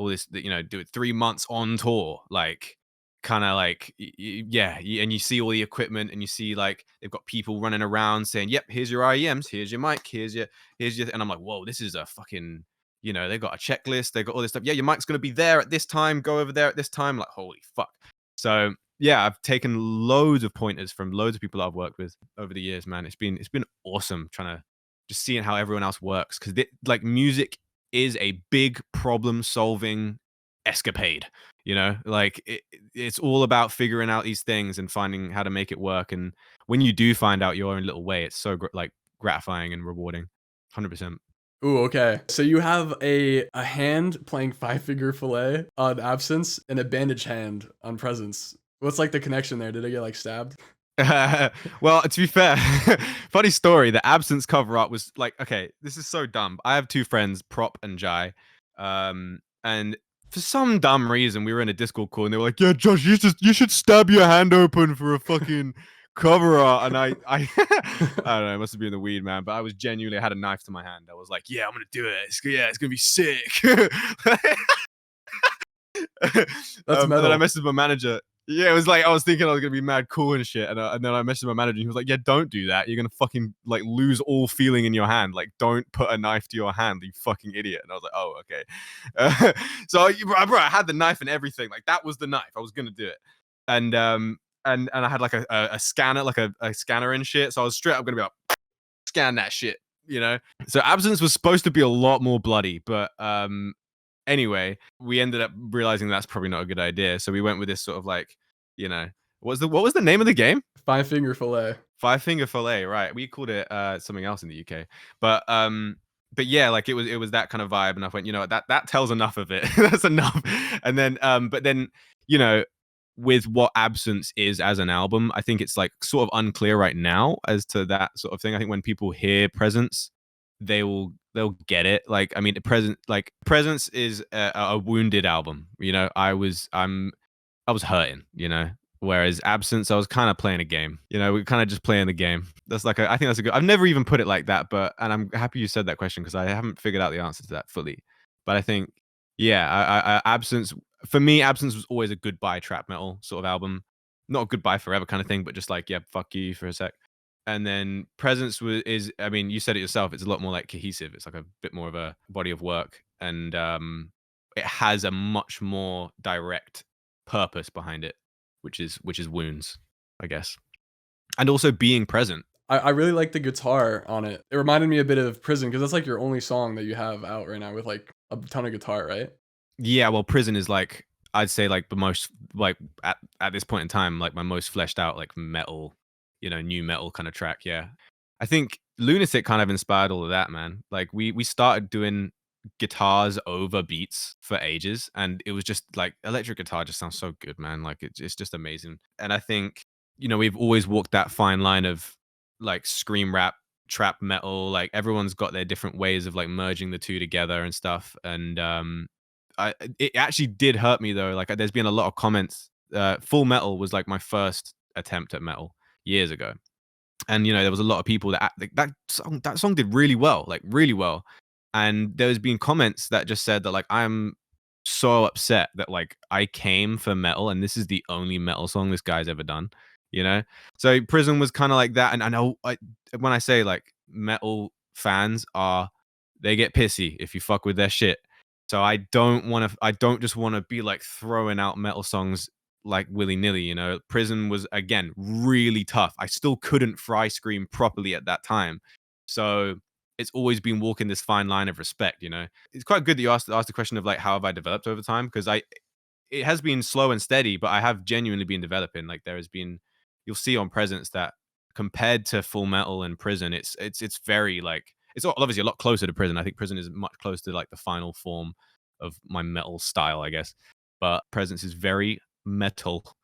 this, you know, do it 3 months on tour, like kind of like yeah, and you see all the equipment and you see like they've got people running around saying, "Yep, here's your IEMs, here's your mic, here's your," and I'm like, whoa, this is a fucking. You know, they've got a checklist. They've got all this stuff. Yeah, your mic's going to be there at this time. Go over there at this time. Like, holy fuck. So, yeah, I've taken loads of pointers from loads of people I've worked with over the years, man. It's been awesome trying to just seeing how everyone else works. Because, like, music is a big problem-solving escapade. You know, like, it's all about figuring out these things and finding how to make it work. And when you do find out your own little way, it's so, like, gratifying and rewarding. 100%. Ooh, okay. So you have a hand playing 5-Finger Fillet on Absence and a bandage hand on Presence. What's like the connection there? Did I get like stabbed? Well, to be fair, funny story. The Absence cover art was like, okay, this is so dumb. I have 2 friends, Prop and Jai, and for some dumb reason, we were in a Discord call and they were like, "Yeah, Josh, you should stab your hand open for a fucking cover art." And I I don't know, it must have been the weed, man. But I was genuinely, I had a knife to my hand. I was like, "Yeah, I'm gonna do it. It's gonna be sick." That's And then I metal. messaged my manager. Yeah, it was like I was thinking I was gonna be mad cool and shit, and then I messaged my manager. And he was like, "Yeah, don't do that. You're gonna fucking like lose all feeling in your hand. Like, don't put a knife to your hand, you fucking idiot." And I was like, "Oh, okay." So, bro, I had the knife and everything. Like, that was the knife. I was gonna do it, and and I had like a scanner, like a scanner and shit. So I was straight up gonna be like, scan that shit, you know. So Absence was supposed to be a lot more bloody, but anyway, we ended up realizing that's probably not a good idea. So we went with this sort of like, you know, what was the name of the game? Five finger fillet. Five Finger Fillet, right? We called it something else in the UK, but yeah, like it was that kind of vibe, and I went, you know, that tells enough of it. That's enough. And then, but then, you know, with what Absence is as an album, I think it's like sort of unclear right now as to that sort of thing. I think when people hear Presence, they'll get it. Like, I mean, Presence is a wounded album. You know, I was hurting, you know. Whereas Absence, I was kind of playing a game. You know, we're kind of just playing the game. That's like I think that's a good. I've never even put it like that, but and I'm happy you said that question because I haven't figured out the answer to that fully. But I think, yeah, Absence for me, Absence was always a goodbye trap metal sort of album, not a goodbye forever kind of thing, but just like, yeah, fuck you for a sec. And then Presence is, I mean, you said it yourself. It's a lot more like cohesive. It's like a bit more of a body of work, and it has a much more direct purpose behind it, which is Wounds, I guess, and also being present. I really like the guitar on it. It reminded me a bit of Prison because that's like your only song that you have out right now with like a ton of guitar, right? Yeah, well, Prison is like, I'd say like the most, like at this point in time, like my most fleshed out like metal, you know, new metal kind of track. Yeah, I think Lunatic kind of inspired all of that, man. Like we started doing guitars over beats for ages, and it was just like electric guitar just sounds so good, man. Like it's just amazing. And I think, you know, we've always walked that fine line of like scream rap, trap metal. Like everyone's got their different ways of like merging the two together and stuff. And it actually did hurt me though. Like there's been a lot of comments. Full Metal was like my first attempt at metal years ago, and you know there was a lot of people that that song did really well, like really well. And there's been comments that just said that like I'm so upset that like I came for metal and this is the only metal song this guy's ever done, you know. So Prison was kind of like that, and I know when I say like metal fans are, they get pissy if you fuck with their shit. So I don't just want to be like throwing out metal songs like willy-nilly, you know. Prison was again really tough. I still couldn't fry scream properly at that time. So it's always been walking this fine line of respect, you know. It's quite good that you asked the question of like how have I developed over time, because it has been slow and steady, but I have genuinely been developing. Like there has been, you'll see on Presence that compared to Full Metal and Prison, it's very like, it's obviously a lot closer to Prison. I think Prison is much closer to like the final form of my metal style, I guess. But Presence is very metal.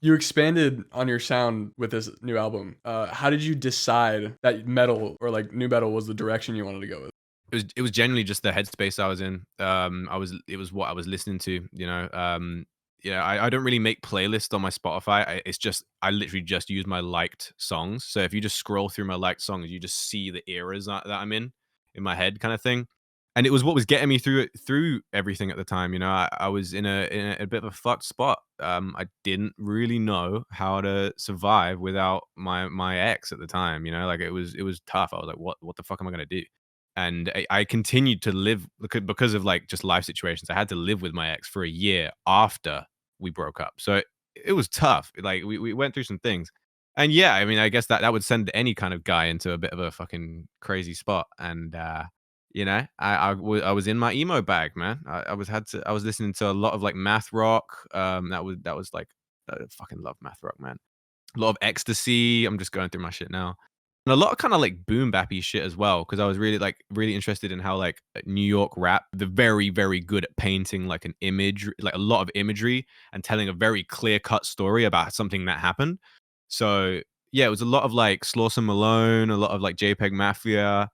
You expanded on your sound with this new album. How did you decide that metal or like new metal was the direction you wanted to go with? It was generally just the headspace I was in. It was what I was listening to, you know. Yeah, I don't really make playlists on my Spotify. It's just I literally just use my liked songs. So if you just scroll through my liked songs, you just see the eras that I'm in my head, kind of thing. And it was what was getting me through everything at the time. You know, I was in a bit of a fucked spot. I didn't really know how to survive without my ex at the time. You know, like it was tough. I was like, what the fuck am I gonna do? And I continued to live because of like just life situations. I had to live with my ex for a year after we broke up. So it was tough. Like we went through some things. And yeah, I mean, I guess that would send any kind of guy into a bit of a fucking crazy spot. And you know, I was in my emo bag, man. I was listening to a lot of like math rock. That was like I fucking love math rock, man. A lot of Ecstasy. I'm just going through my shit now. And a lot of kind of like boom bappy shit as well, because I was really interested in how like New York rap, they're very, very good at painting like an image, like a lot of imagery and telling a very clear cut story about something that happened. So yeah, it was a lot of like Slauson Malone, a lot of like JPEG Mafia,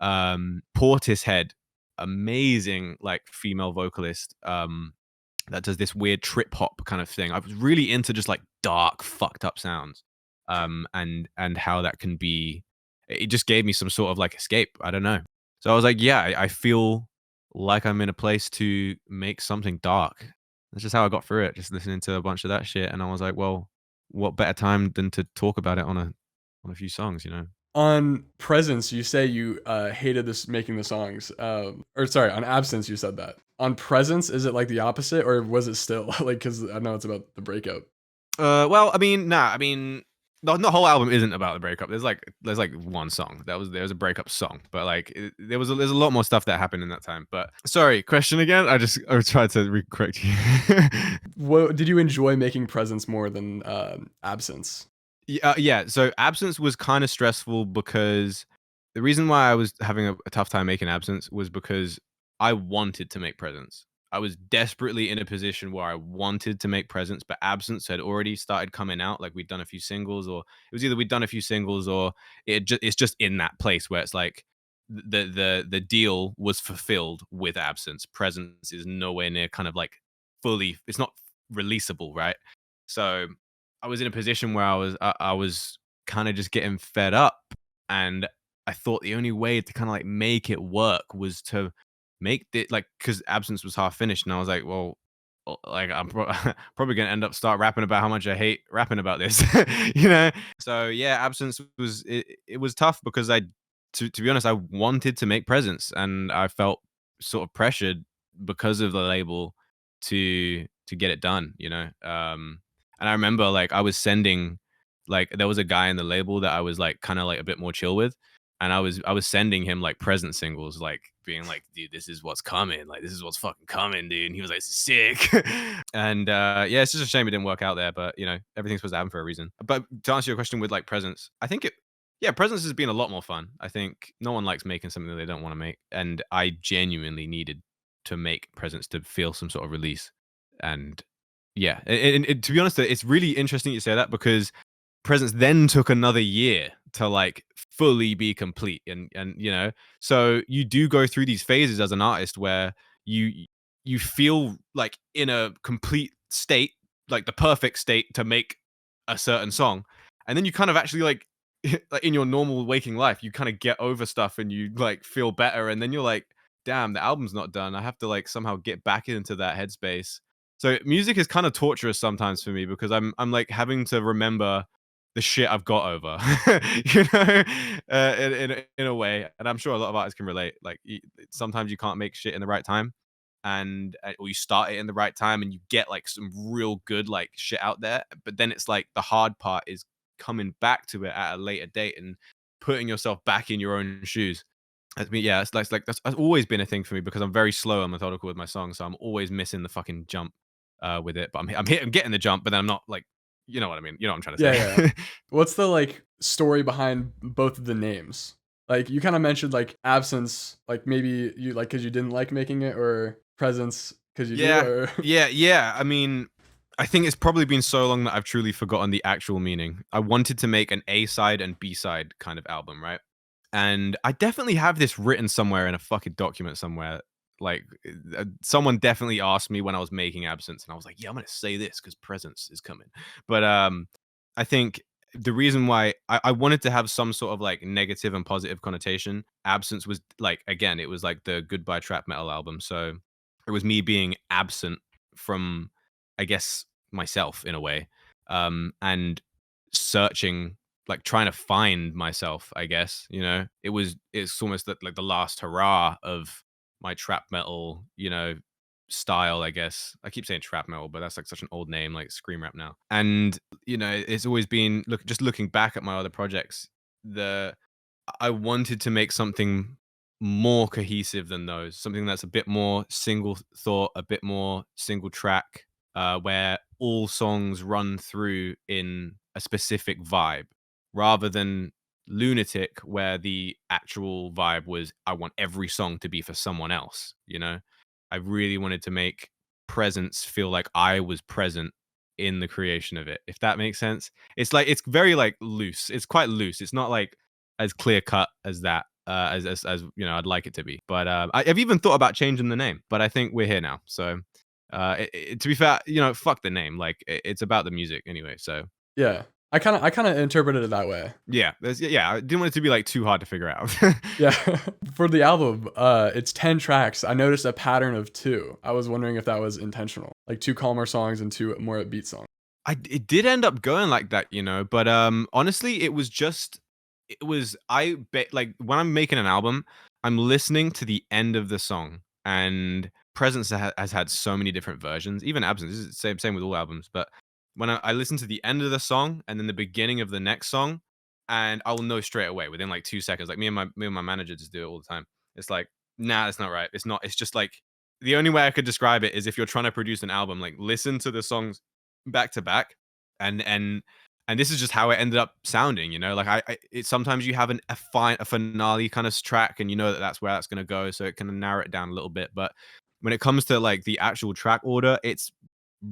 Portishead, amazing like female vocalist, that does this weird trip hop kind of thing. I was really into just like dark, fucked up sounds, and how that can be. It just gave me some sort of like escape. I don't know. So I was like, yeah, I feel like I'm in a place to make something dark, that's just how I got through it, just listening to a bunch of that shit. And I was like, well, what better time than to talk about it on a few songs, you know? On Presence, you say you, hated this making the songs, or sorry, on Absence, you said that. On Presence, is it, like, the opposite, or was it still? Like, because I know it's about the breakup. Well, I mean, nah, I mean, the whole album isn't about the breakup. There's like one song there's a breakup song, but like there's a lot more stuff that happened in that time. But sorry, question again. I tried to correct you. What did you enjoy making Presence more than, Absence? Yeah. So Absence was kind of stressful because the reason why I was having a tough time making Absence was because I wanted to make Presence. I was desperately in a position where I wanted to make Presence, but Absence had already started coming out. Like we'd done a few singles, or it was either we'd done a few singles, or it's just in that place where it's like the deal was fulfilled with Absence. Presence is nowhere near kind of like fully. It's not releasable, right? So I was in a position where I was kind of just getting fed up, and I thought the only way to kind of like make it work was to make it like, because Absence was half finished, and I was like, well, like I'm probably gonna end up start rapping about how much I hate rapping about this, you know. So yeah, Absence it was tough because to be honest, I wanted to make Presence, and I felt sort of pressured because of the label to get it done, you know. And I remember like I was sending, like there was a guy in the label that I was like kind of like a bit more chill with, and I was sending him like present singles, like being like, dude, this is what's coming, like this is what's fucking coming, dude. And he was like, this is sick. And yeah, it's just a shame it didn't work out there, but you know, everything's supposed to happen for a reason. But to answer your question with like presence, I think it yeah, presence has been a lot more fun. I think no one likes making something that they don't want to make, and I genuinely needed to make presence to feel some sort of release. And yeah, and to be honest, it's really interesting you say that, because Presence then took another year to like fully be complete, and you know, so you do go through these phases as an artist where you feel like in a complete state, like the perfect state to make a certain song, and then you kind of actually like like in your normal waking life, you kind of get over stuff and you like feel better, and then you're like, damn, the album's not done. I have to like somehow get back into that headspace. So music is kind of torturous sometimes for me, because I'm like having to remember the shit I've got over, you know, in a way. And I'm sure a lot of artists can relate. Like sometimes you can't make shit in the right time, and or you start it in the right time and you get like some real good like shit out there. But then it's like the hard part is coming back to it at a later date and putting yourself back in your own shoes. I mean, yeah, it's like that's always been a thing for me, because I'm very slow and methodical with my songs, so I'm always missing the fucking jump with it. But I'm getting the jump, but then I'm not like, you know what I mean? You know what I'm trying to Yeah, yeah. say? What's the, like, story behind both of the names? Like, you kinda mentioned, like, Absence, like, maybe you like because you didn't like making it, or Presence because you do, Yeah, or yeah. I mean, I think it's probably been so long that I've truly forgotten the actual meaning. I wanted to make an A side and B side kind of album, right? And I definitely have this written somewhere in a fucking document somewhere. Like someone definitely asked me when I was making Absence, and I was like, "Yeah, I'm gonna say this because Presence is coming." But I think the reason why I wanted to have some sort of like negative and positive connotation. Absence was like, again, it was like the goodbye trap metal album, so it was me being absent from, I guess, myself in a way, and searching, like trying to find myself, I guess, you know. It's almost like the last hurrah of my trap metal, you know, style, I guess. I keep saying trap metal, but that's like such an old name, like scream rap now. And you know, it's always been just looking back at my other projects, the I wanted to make something more cohesive than those, something that's a bit more single thought, a bit more single track, where all songs run through in a specific vibe, rather than Lunatic, where the actual vibe was I want every song to be for someone else. You know, I really wanted to make Presence feel like I was present in the creation of it, if that makes sense. It's like it's very like loose. It's quite loose. It's not like as clear cut as that, as you know, I'd like it to be. But I've even thought about changing the name, but I think we're here now. So to be fair, you know, fuck the name. Like it's about the music anyway. So yeah. I kind of interpreted it that way. Yeah, yeah. I didn't want it to be like too hard to figure out. Yeah. For the album, it's 10 tracks. I noticed a pattern of two. I was wondering if that was intentional, like two calmer songs and two more upbeat songs. It did end up going like that, you know, but honestly, I bet like when I'm making an album, I'm listening to the end of the song, and Presence has had so many different versions, even Absence. This is the same with all albums, but when I listen to the end of the song and then the beginning of the next song, and I will know straight away within like 2 seconds. Like me and my manager just do it all the time. It's like, nah, that's not right. It's not. It's just like the only way I could describe it is if you're trying to produce an album, like listen to the songs back to back, and this is just how it ended up sounding, you know. Like sometimes you have a finale kind of track, and you know that that's where that's going to go, so it can narrow it down a little bit. But when it comes to like the actual track order, it's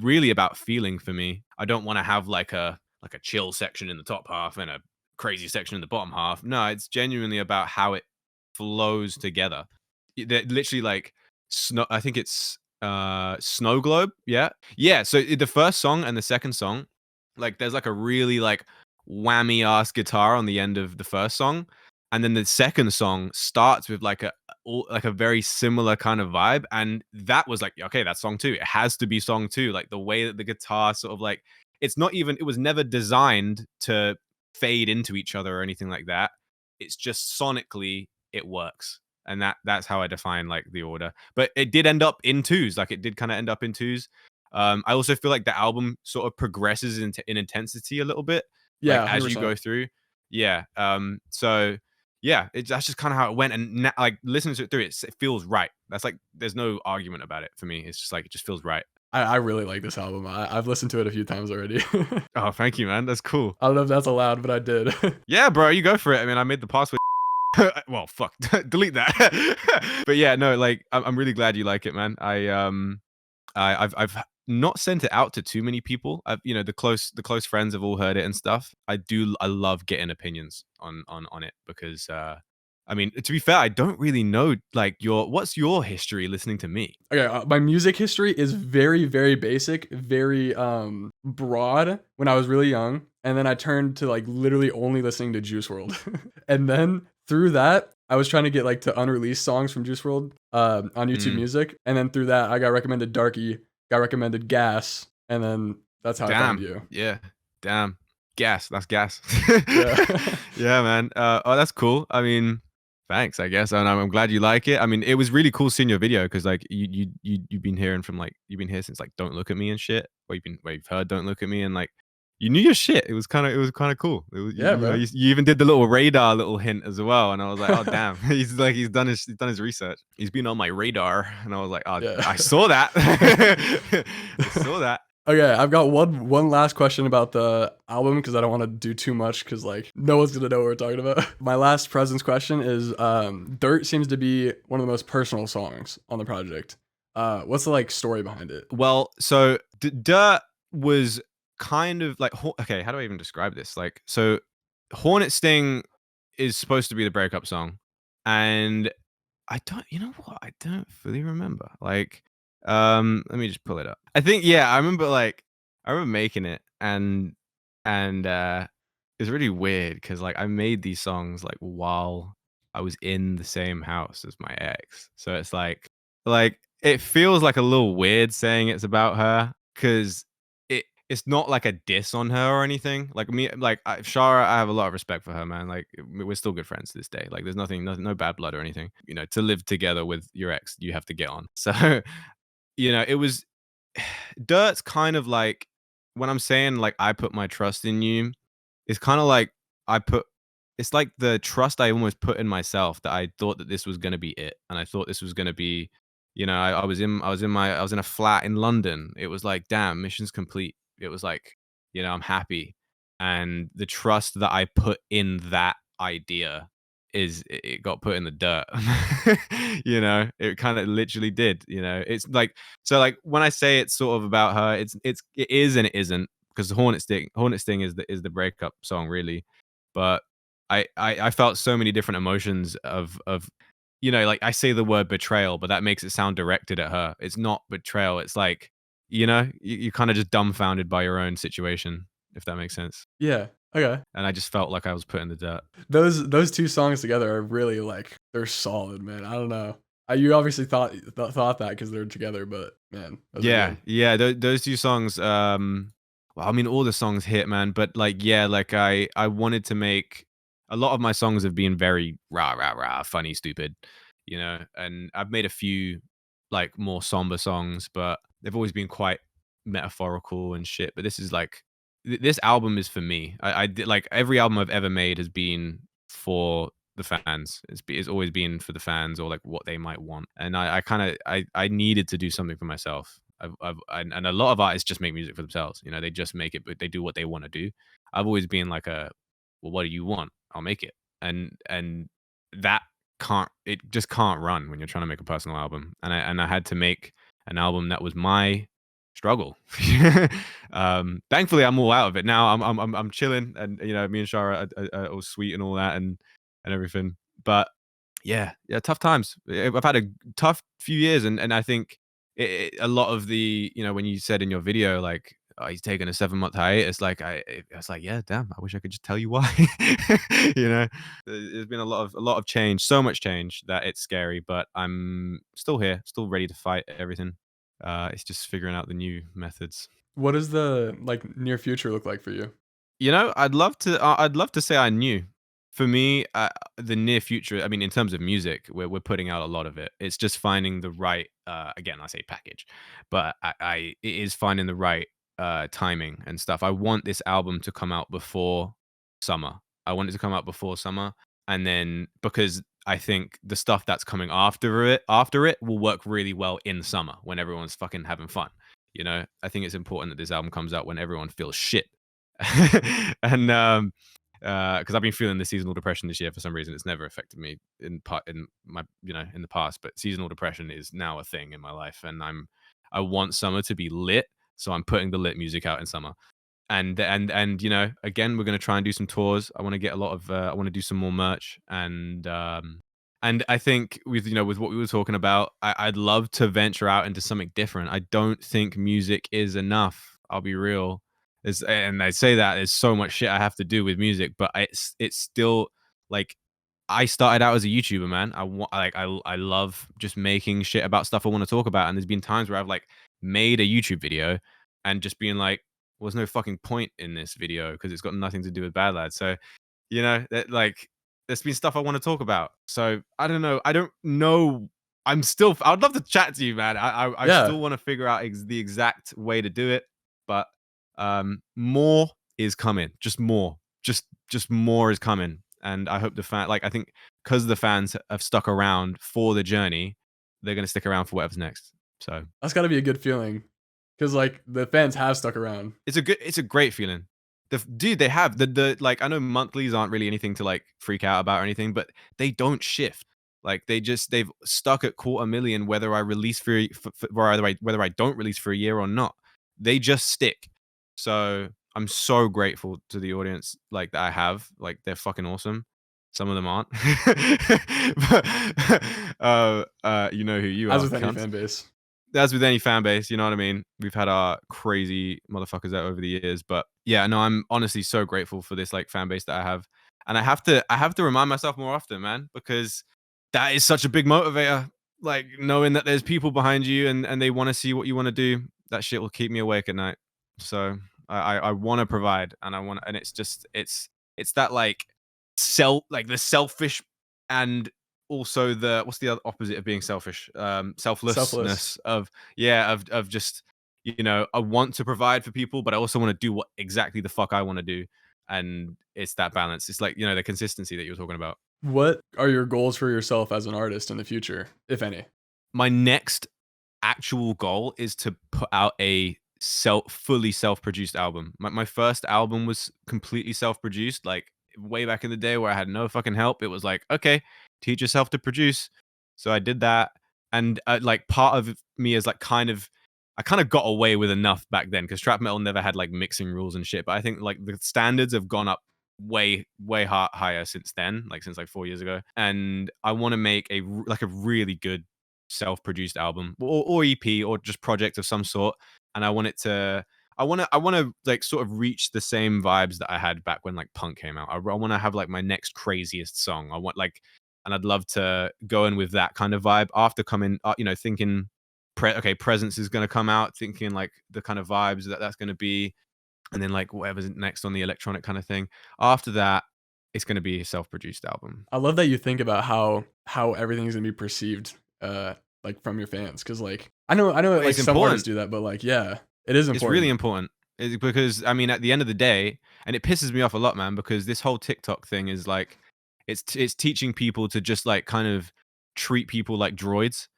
really about feeling for me. I don't want to have like a chill section in the top half and a crazy section in the bottom half. No, it's genuinely about how it flows together. They're literally like snow. I think it's Snow Globe. Yeah, yeah. So the first song and the second song, like there's like a really like whammy ass guitar on the end of the first song, and then the second song starts with like a very similar kind of vibe, and that was like, okay, that's song two. It has to be song two. Like the way that the guitar sort of like, it was never designed to fade into each other or anything like that. It's just sonically it works. And that's how I define like the order. But it did end up in twos. Like it did kind of end up in twos. I also feel like the album sort of progresses in intensity a little bit, like Yeah, as you 100%. go through. Yeah. So yeah, that's just kind of how it went. And like listening to it through, it feels right. That's like there's no argument about it for me. It's just like it just feels right. I really like this album. I've listened to it a few times already. Oh, thank you, man. That's cool. I don't know if that's allowed, but I did. Yeah, bro, you go for it. I mean, I made the password. Well, fuck, delete that. But yeah, no, like I'm really glad you like it, man. I've not sent it out to too many people. I've, you know, the close friends have all heard it and stuff. I love getting opinions on it because I mean, to be fair, I don't really know like what's your history listening to me? Okay, my music history is very, very basic, very broad when I was really young, and then I turned to like literally only listening to Juice World, and then through that, I was trying to get like to unreleased songs from Juice World on YouTube Mm, Music, and then through that, I got recommended Darky, got recommended Gas, and then that's how I found damn, you. yeah, damn, gas. That's gas. Yeah. Yeah, man. Oh, that's cool. I mean, thanks, I guess, and I'm glad you like it. I mean, it was really cool seeing your video because like you've been hearing from like you've been here since like Don't Look at Me and shit, or you've heard Don't Look at Me and like you knew your shit. It was kind of cool. It was, Yeah, you know, bro. you even did the little radar little hint as well, and I was like, oh damn, he's done his research. He's been on my radar, and I was like, oh, Yeah. I saw that. I saw that. Okay, I've got one last question about the album because I don't want to do too much because like no one's gonna know what we're talking about. My last Presence question is Dirt seems to be one of the most personal songs on the project. What's the like story behind it? Well, so Dirt was kind of like okay, how do I even describe this? Like, so Hornet Sting is supposed to be the breakup song, and I don't, you know what? I don't fully remember. Like, let me just pull it up. I think, yeah, I remember making it, and it's really weird because like I made these songs like while I was in the same house as my ex, so it's like it feels like a little weird saying it's about her because it's not like a diss on her or anything. Like me, like Shara, I have a lot of respect for her, man. Like we're still good friends to this day. Like there's nothing, no bad blood or anything. You know, to live together with your ex, you have to get on. So, you know, it was Dirt's kind of like when I'm saying like I put my trust in you, it's kind of like I put it's like the trust I almost put in myself that I thought that this was gonna be it. And I thought this was gonna be, you know, I was in a flat in London. It was like, damn, mission's complete. It was like, you know, I'm happy. And the trust that I put in that idea it got put in the dirt. You know, it kind of literally did, you know. It's like so like when I say it's sort of about her, it is and it isn't because Hornet Sting is the breakup song really. But I felt so many different emotions of you know, like I say the word betrayal, but that makes it sound directed at her. It's not betrayal. It's like, you know, you're kind of just dumbfounded by your own situation. if that makes sense. Yeah. Okay. And I just felt like I was put in the dirt. Those 2 songs together are really, like, they're solid, man. I don't know. You obviously thought that because 'cause they're together, but man, those are Yeah, good. yeah, those 2 songs, well, I mean, all the songs hit, man, but, like, yeah, like, I wanted to make a lot of my songs have been very rah, rah, rah, funny, stupid, you know, and I've made a few, like, more somber songs, but they've always been quite metaphorical and shit, but this is, like this album is for me. I did like, every album I've ever made has been for the fans. It's always been for the fans or, like, what they might want, and I kinda I needed to do something for myself. And a lot of artists just make music for themselves, you know, they just make it, but they do what they wanna do. I've always been like "Well, what do you want? I'll make it." And that it just can't run when you're trying to make a personal album, and I had to make an album that was my struggle. Thankfully, I'm all out of it now. I'm chilling, and you know, me and Shara are all sweet and all that, and everything. But yeah, yeah, tough times. I've had a tough few years, and I think a lot of the, you know, when you said in your video like, oh, he's taking a 7 month hiatus, like I was like, yeah, damn, I wish I could just tell you why. You know, there's been a lot of change, so much change that it's scary, but I'm still here, still ready to fight everything. It's just figuring out the new methods. What does the, like, near future look like for you? You know, I'd love to say I knew. For me, the near future, I mean, in terms of music, we're putting out a lot of it. It's just finding the right, again, I say package, but it is finding the right timing and stuff. I want this album to come out before summer. I want it to come out before summer, and then because I think the stuff that's coming after it will work really well in summer when everyone's fucking having fun. You know, I think it's important that this album comes out when everyone feels shit. And because I've been feeling the seasonal depression this year for some reason. It's never affected me in my, you know, in the past, but seasonal depression is now a thing in my life, and I want summer to be lit, so I'm putting the lit music out in summer. And you know, again, we're gonna try and do some tours. I want to get a lot of I want to do some more merch, and I think with, you know, with what we were talking about, I'd love to venture out into something different. I don't think music is enough. I'll be real. And I say that there's so much shit I have to do with music, but it's still like, I started out as a YouTuber, man. I love just making shit about stuff I want to talk about. And there's been times where I've like made a YouTube video and just being like, well, there's no fucking point in this video because it's got nothing to do with Bad Lads. So, you know, that like there's been stuff I want to talk about. So I don't know. I don't know. I'd love to chat to you, man. I Yeah. still want to figure out the exact way to do it, but more is coming. Just more. Just more is coming. And I hope I think because the fans have stuck around for the journey, they're gonna stick around for whatever's next. So That's gotta be a good feeling, cause like, the fans have stuck around. it's a great feeling. Dude, they have like, I know monthlies aren't really anything to like freak out about or anything, but they don't shift. Like they've stuck at 250,000 whether I release whether I don't release for a year or not. They just stick. So I'm so grateful to the audience like that I have. Like they're fucking awesome. Some of them aren't. But, you know who you As are, with any cunts. fan base. As with any fan base, you know what I mean? We've had our crazy motherfuckers out over the years, but yeah, no, I'm honestly so grateful for this like fan base that I have. And I have to remind myself more often, man, because that is such a big motivator. Like knowing that there's people behind you and they want to see what you want to do, that shit will keep me awake at night. So I want to provide, and I want, and it's just it's that like the selfish, and also the what's the other opposite of being selfish? Selfless. Selflessness of, yeah, of just, you know, I want to provide for people, but I also want to do what exactly the fuck I want to do. And it's that balance. It's like, you know, the consistency that you were talking about. What are your goals for yourself as an artist in the future, if any? My next actual goal is to put out a fully self-produced album. My first album was completely self-produced, like way back in the day where I had no fucking help. It was like, okay, teach yourself to produce. So I did that, and like part of me is like I kind of got away with enough back then because trap metal never had like mixing rules and shit. But I think like the standards have gone up way higher since then, like since like 4 years ago. And I want to make like a really good self-produced album or EP or just project of some sort. And I want to like sort of reach the same vibes that I had back when like punk came out. I want to have like my next craziest song. I want like, and I'd love to go in with that kind of vibe after coming, thinking, okay, Presence is gonna come out, thinking like the kind of vibes that's gonna be, and then like whatever's next on the electronic kind of thing. After that, it's gonna be a self-produced album. I love that you think about how everything's gonna be perceived, like from your fans, because like I know like It's some artists important. do that, but like yeah, it is It's really important. important. Because I mean, at the end of the day, and it pisses me off a lot, man, because this whole TikTok thing is like, it's teaching people to just like kind of treat people like droids,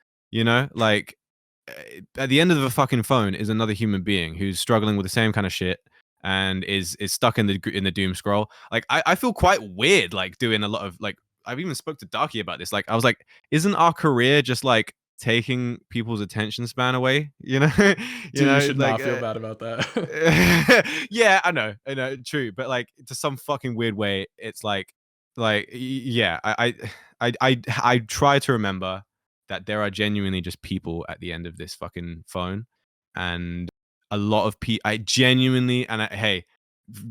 like at the end of the fucking phone is another human being who's struggling with the same kind of shit and is stuck in the doom scroll. Like I feel quite weird like doing a lot of like, I've even spoke to Darky about this. Like I was like, isn't our career just like taking people's attention span away? Dude, you should Like not feel bad about that. yeah, I know, true, but like to some fucking weird way, it's yeah, I try to remember that there are genuinely just people at the end of this fucking phone, and a lot of people. I genuinely, hey,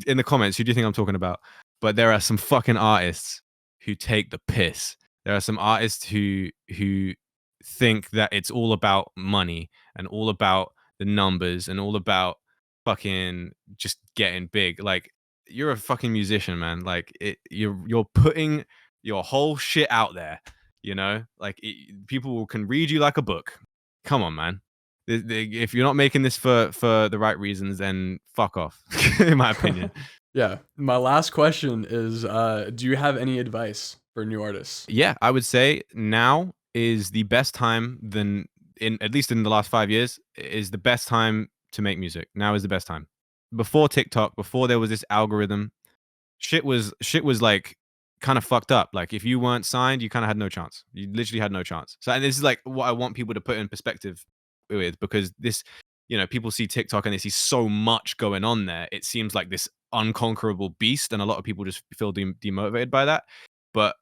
in the comments, who do you think I'm talking about? But there are some fucking artists who take the piss. There are some artists who think that it's all about money and all about the numbers and all about fucking just getting big. Like you're a fucking musician, man. Like you're putting your whole shit out there. Like people can read you like a book. Come on, man. If you're not making this for the right reasons, then fuck off. In my opinion. Yeah. My last question is, do you have any advice for new artists? Yeah, I would say now is the best time than in at least in the last 5 years is the best time to make music. Now is the best time. Before TikTok, before there was this algorithm, shit was like kind of fucked up. Like if you weren't signed, you kind of had no chance. You literally had no chance. So and this is like what I want people to put in perspective with, because this, people see TikTok and they see so much going on there. It seems like this unconquerable beast, and a lot of people just feel demotivated by that. But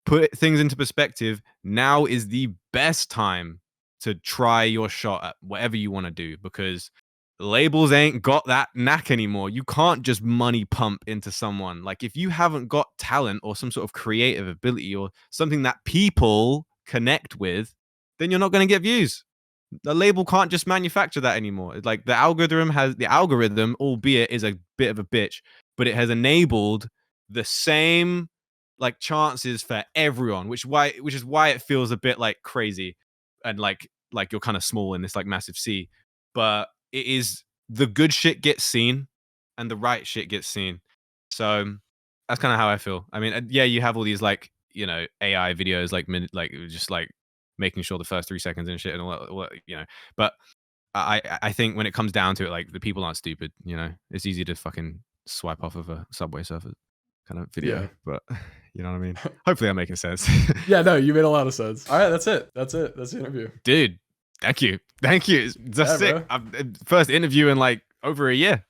put things into perspective, now is the best time to try your shot at whatever you want to do, because labels ain't got that knack anymore. You can't just money pump into someone. Like if you haven't got talent or some sort of creative ability or something that people connect with, then you're not going to get views. The label can't just manufacture that anymore. It's like the algorithm, albeit is a bit of a bitch, but it has enabled the same like chances for everyone, which is why it feels a bit like crazy and like you're kind of small in this like massive sea. But it is, the good shit gets seen and the right shit gets seen. So that's kind of how I feel. I mean, yeah, you have all these like, AI videos, like like just like making sure the first 3 seconds and shit and all that. But I think when it comes down to it, like the people aren't stupid. It's easy to fucking swipe off of a Subway Surfer kind of video, Yeah. but you know what I mean? Hopefully I'm making sense. Yeah, no, you made a lot of sense. All right, that's it. That's the interview. Dude, thank you. That's Yeah, sick. bro. First interview in like over a year.